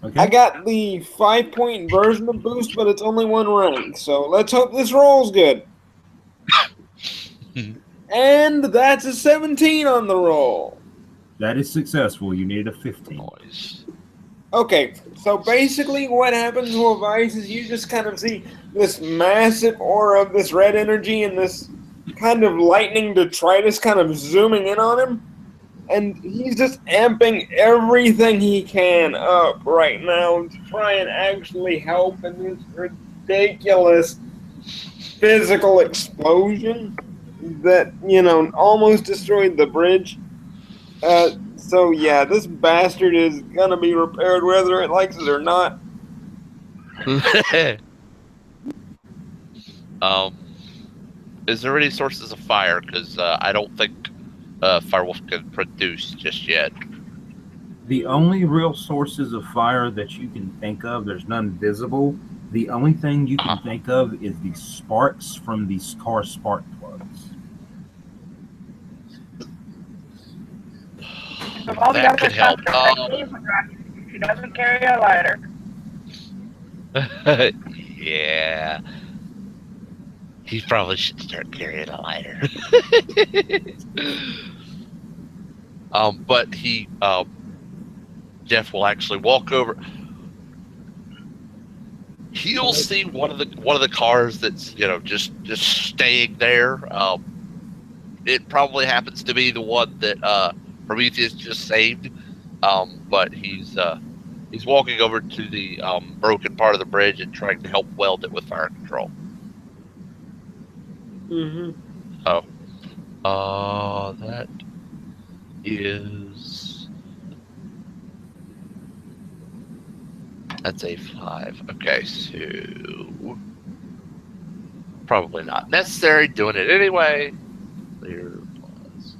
Okay. I got the 5-point version of boost, but it's only 1 rank, so let's hope this rolls good. And that's a 17 on the roll. That is successful. You need a 15. Noise. Okay, so basically what happens with Vice is you just kind of see this massive aura of this red energy and this kind of lightning detritus kind of zooming in on him. and he's just amping everything he can up right now to try and actually help in this ridiculous physical explosion that, almost destroyed the bridge. So yeah, this bastard is gonna be repaired whether it likes it or not. Is there any sources of fire? Because I don't think Firewolf can produce just yet. The only real sources of fire that you can think of, there's none visible. The only thing you can think of is the sparks from these car spark plugs. So all the That other could stuff help. she doesn't carry a lighter. Yeah. He probably should start carrying a lighter. But Jeff will actually walk over. He'll see one of the cars that's just staying there. It probably happens to be the one that Prometheus just saved. But he's walking over to the broken part of the bridge and trying to help weld it with fire control. Mm-hmm. That is. That's a 5. Okay, so probably not necessary. Doing it anyway. Clear plus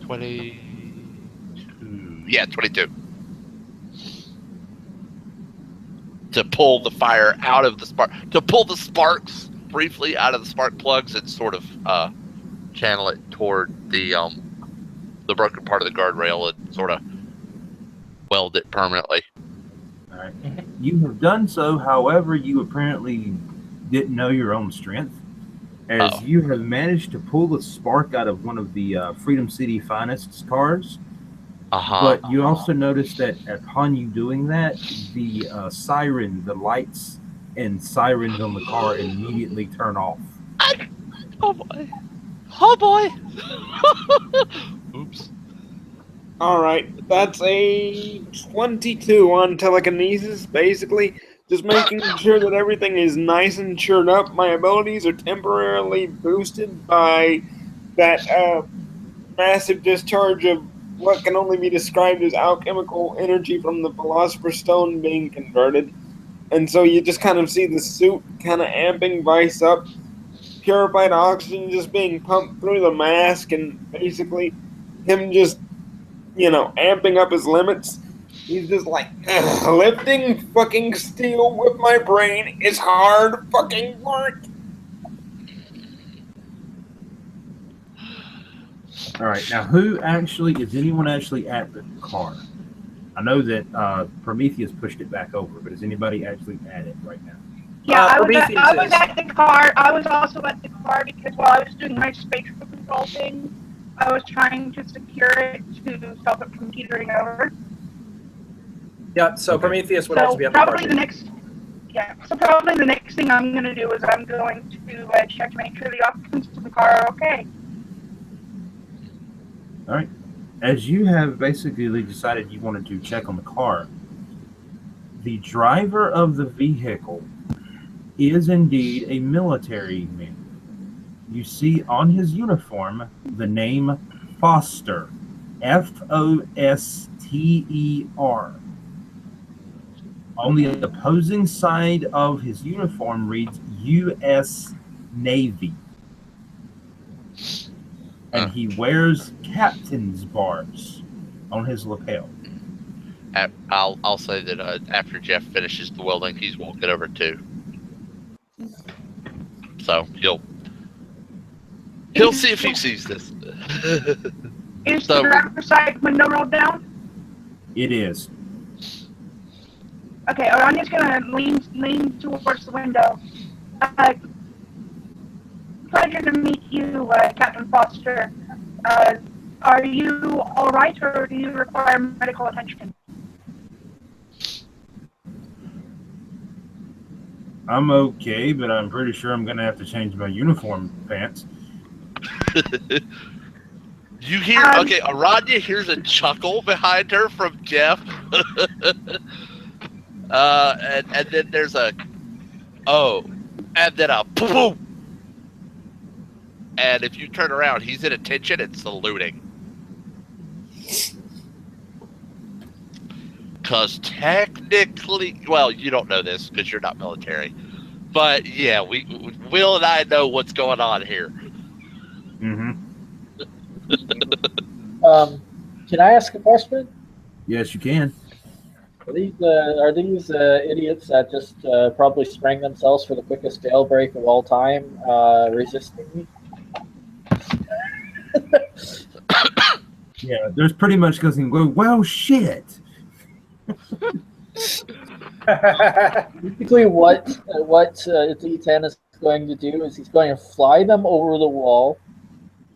22. Yeah, 22. To pull the fire out of the spark, to pull the sparks briefly out of the spark plugs and sort of channel it toward the broken part of the guardrail and sort of weld it permanently. All right. You have done so, however, you apparently didn't know your own strength, as you have managed to pull the spark out of one of the Freedom City Finest's cars. But you also noticed that upon you doing that, the the lights and sirens on the car immediately turn off. Oh boy. Oh boy. Oops. Alright, that's a 22 on telekinesis, basically. Just making sure that everything is nice and cheered up. My abilities are temporarily boosted by that massive discharge of what can only be described as alchemical energy from the Philosopher's Stone being converted. And so you just kind of see the suit kind of amping Vice up, purified oxygen just being pumped through the mask, and basically him just, amping up his limits. He's just like, lifting fucking steel with my brain is hard fucking work. All right, now is anyone actually at the car? I know that Prometheus pushed it back over, but is anybody actually at it right now? Yeah, I was at the car. I was also at the car because while I was doing my spatial control thing, I was trying to secure it to stop it from teetering over. Yeah, so okay. Prometheus would also be at the car. Probably the next thing I'm going to do is I'm going to check to make sure the occupants of the car are okay. All right. As you have basically decided you wanted to check on the car, the driver of the vehicle is indeed a military man. You see on his uniform the name Foster, Foster. On the opposing side of his uniform reads U.S. Navy. And he wears captain's bars on his lapel. I'll say that after Jeff finishes the welding, he's walking over too. So he'll see if he sees this. Is the driver's side window rolled down? It is. Okay, Aranya's gonna lean towards the window. Pleasure to meet you, Captain Foster. Are you all right, or do you require medical attention? I'm okay, but I'm pretty sure I'm going to have to change my uniform pants. You hear, okay, Aranya hears a chuckle behind her from Jeff. And then there's a, oh, and then a boom. And if you turn around, he's in attention and saluting. Because technically, well, you don't know this because you're not military. But yeah, Will and I know what's going on here. Mm-hmm. Can I ask a question? Yes, you can. Are these idiots that just probably sprang themselves for the quickest jailbreak of all time resisting me? Yeah, there's pretty much going, well, shit. Basically, what D10 is going to do is he's going to fly them over the wall,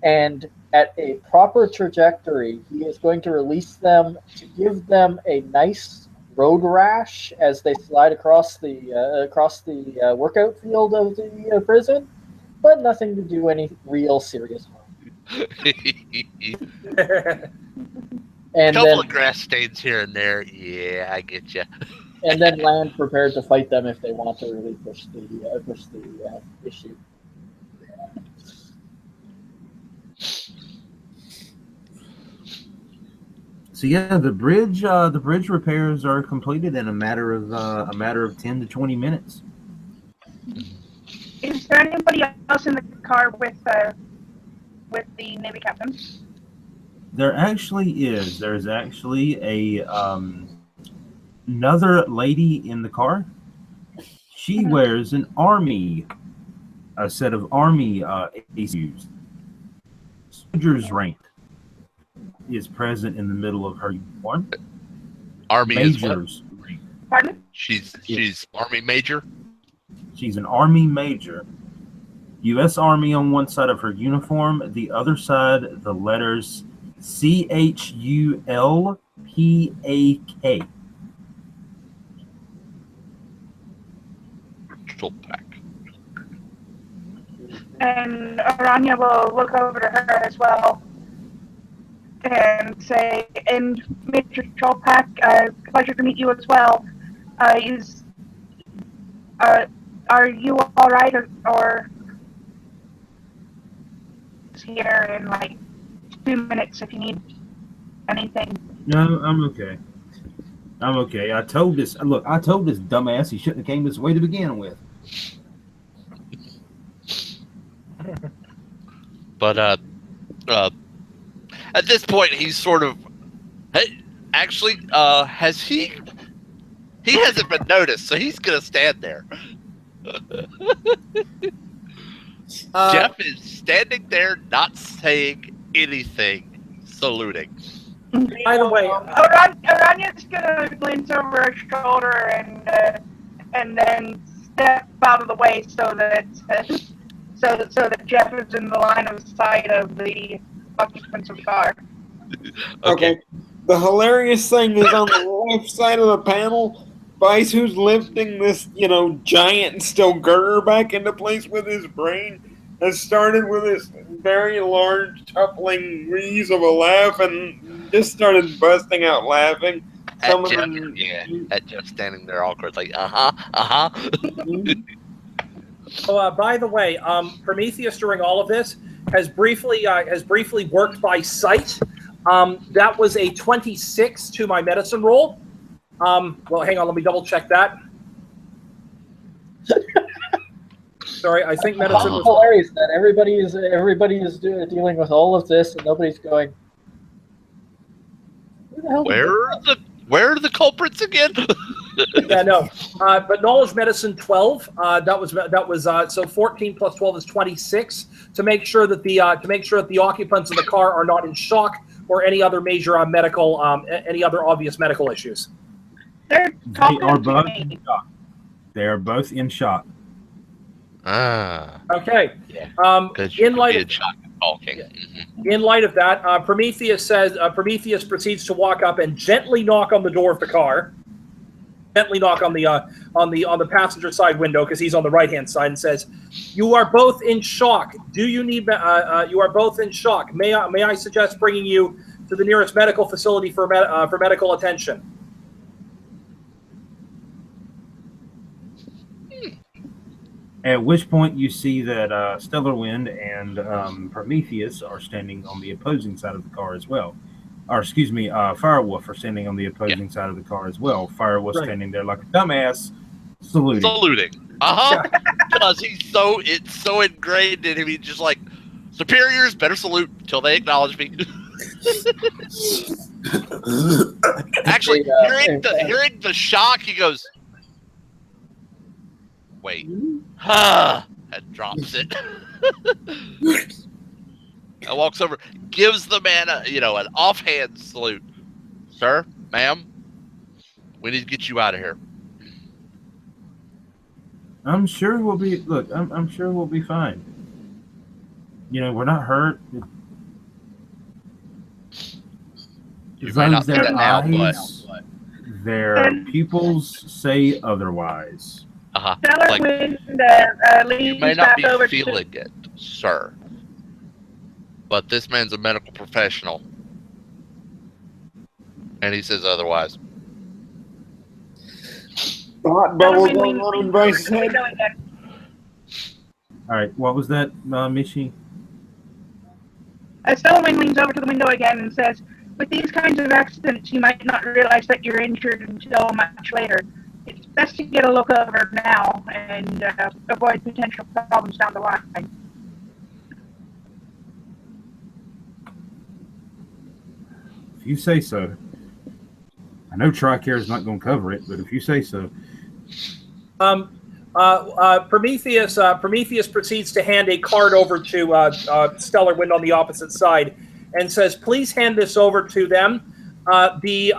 and at a proper trajectory, he is going to release them to give them a nice road rash as they slide across the workout field of the prison, but nothing to do any real serious harm. A couple of grass stains here and there. Yeah, I get you. And then land prepared to fight them if they want to really push the issue. So yeah, the bridge repairs are completed in a matter of 10 to 20 minutes. Is there anybody else in the car with the Navy captain? There actually is. There's actually another lady in the car. She wears a set of army ACUs. Soldier's rank is present in the middle of her uniform. Army Major's rank. Pardon? She's Army Major. She's an Army Major. U.S. Army on one side of her uniform, the other side, the letters CHULPAK. Pack. And Aranya will look over to her as well and say, and Major Cholpak, pleasure to meet you as well. Are you all right, or here in like 2 minutes if you need anything? No, I'm okay. I told this dumbass he shouldn't have came this way to begin with. But at this point, he's sort of actually has he hasn't been noticed, so he's gonna stand there. Jeff is standing there, not saying anything, saluting. By the way, Aranya's gonna glance over her shoulder and then step out of the way so that Jeff is in the line of sight of the occupants of the car. Okay. The hilarious thing is on the left side of the panel, Vice, who's lifting this, giant steel girder back into place with his brain, has started with this very large, tuppling wheeze of a laugh and just started busting out laughing. At Jeff standing there awkwardly, So, by the way, Prometheus during all of this has briefly worked by sight. That was a 26 to my medicine roll. Well, hang on, let me double check that. Sorry, I think medicine was hilarious that everybody is dealing with all of this and nobody's going. Where are the culprits again? Yeah, no. But knowledge medicine 12. That was so 14 plus 12 is 26 to make sure that the occupants of the car are not in shock or any other major any other obvious medical issues. They are both in shock. They are both in shock. Okay. Yeah. In light of that, Prometheus proceeds to walk up and gently knock on the door of the car. gently knock on the passenger side window because he's on the right hand side and says, "You are both in shock. Do you need? You are both in shock. May I suggest bringing you to the nearest medical facility for medical attention?" At which point you see that Stellar Wind and Prometheus are standing on the opposing side of the car as well. Or excuse me, Firewolf are standing on the opposing side of the car as well. Firewolf standing there like a dumbass, saluting. Because it's so ingrained in him. He's just like, superiors better salute until they acknowledge me. Actually, hearing the shock, he goes, "Wait, and drops it." And walks over, gives the man an offhand salute. "Sir, ma'am, we need to get you out of here." I'm sure we'll be. Look, I'm sure we'll be fine. We're not hurt. You may not their do that now, eyes, their pupils say otherwise. Like, you may not be feeling it, sir. But this man's a medical professional. And he says otherwise. Thought bubble going on in Bryce's head. All right, what was that, Michi? Stellarwind leans over to the window again and says, "With these kinds of accidents, you might not realize that you're injured until much later. It's best to get a look over now and avoid potential problems down the line." If you say so. I know TRICARE is not going to cover it, but if you say so. Prometheus proceeds to hand a card over to Stellar Wind on the opposite side and says, "Please hand this over to them. The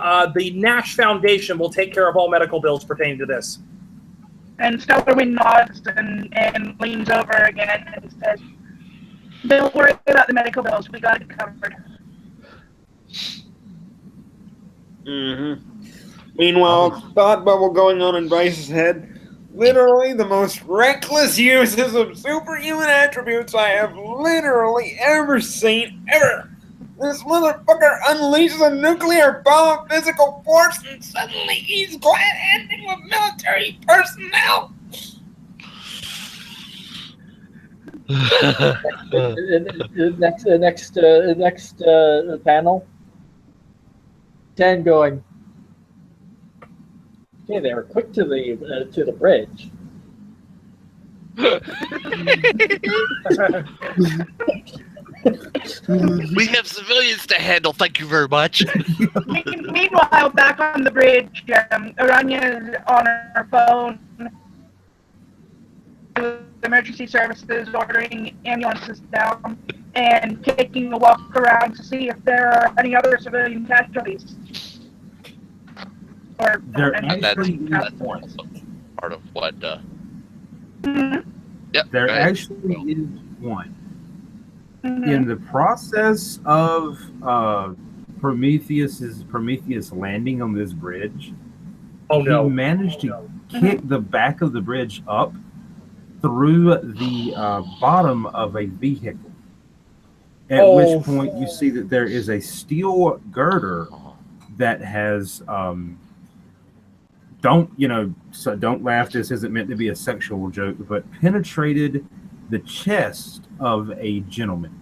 Nash Foundation will take care of all medical bills pertaining to this." And Stellarwind nods and leans over again and says, "Don't worry about the medical bills. We got it covered." Meanwhile, thought bubble going on in Bryce's head. Literally the most reckless uses of superhuman attributes I have literally ever seen, ever. This motherfucker unleashes a nuclear bomb of physical force and suddenly he's glad-handing with military personnel. Next panel. 10 going. Okay, they were quick to the bridge. We have civilians to handle. Thank you very much. Meanwhile, back on the bridge, Aranya is on her phone. Emergency services ordering ambulances down and taking a walk around to see if there are any other civilian casualties. That's part of what. Yep. There actually is one. In the process of Prometheus landing on this bridge, he managed to kick the back of the bridge up through the bottom of a vehicle. At which point you see that there is a steel girder that has don't laugh, this isn't meant to be a sexual joke, but penetrated the chest of a gentleman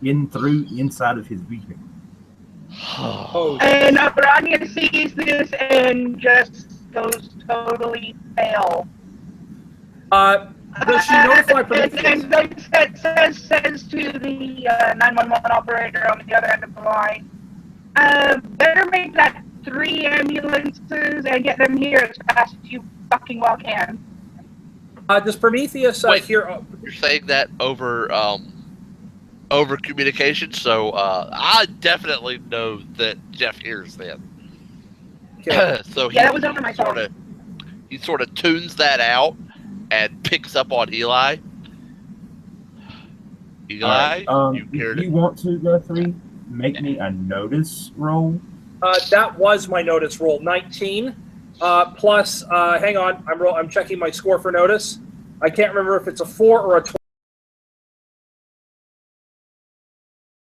inside of his vehicle. And Aranya sees this and just goes totally pale. Does she notify Prometheus? And says to the 911 operator on the other end of the line, better make that 3 ambulances and get them here as fast as you fucking well can. Does Prometheus hear? You're saying that over communication, so I definitely know that Jeff hears that. Okay. So that was over my phone. He sort of tunes that out and picks up on Eli. Eli, if you want to, Guthrie, make me a notice roll. That was my notice roll, 19. plus, hang on, I'm checking my score for notice. I can't remember if it's a 4 or a 12.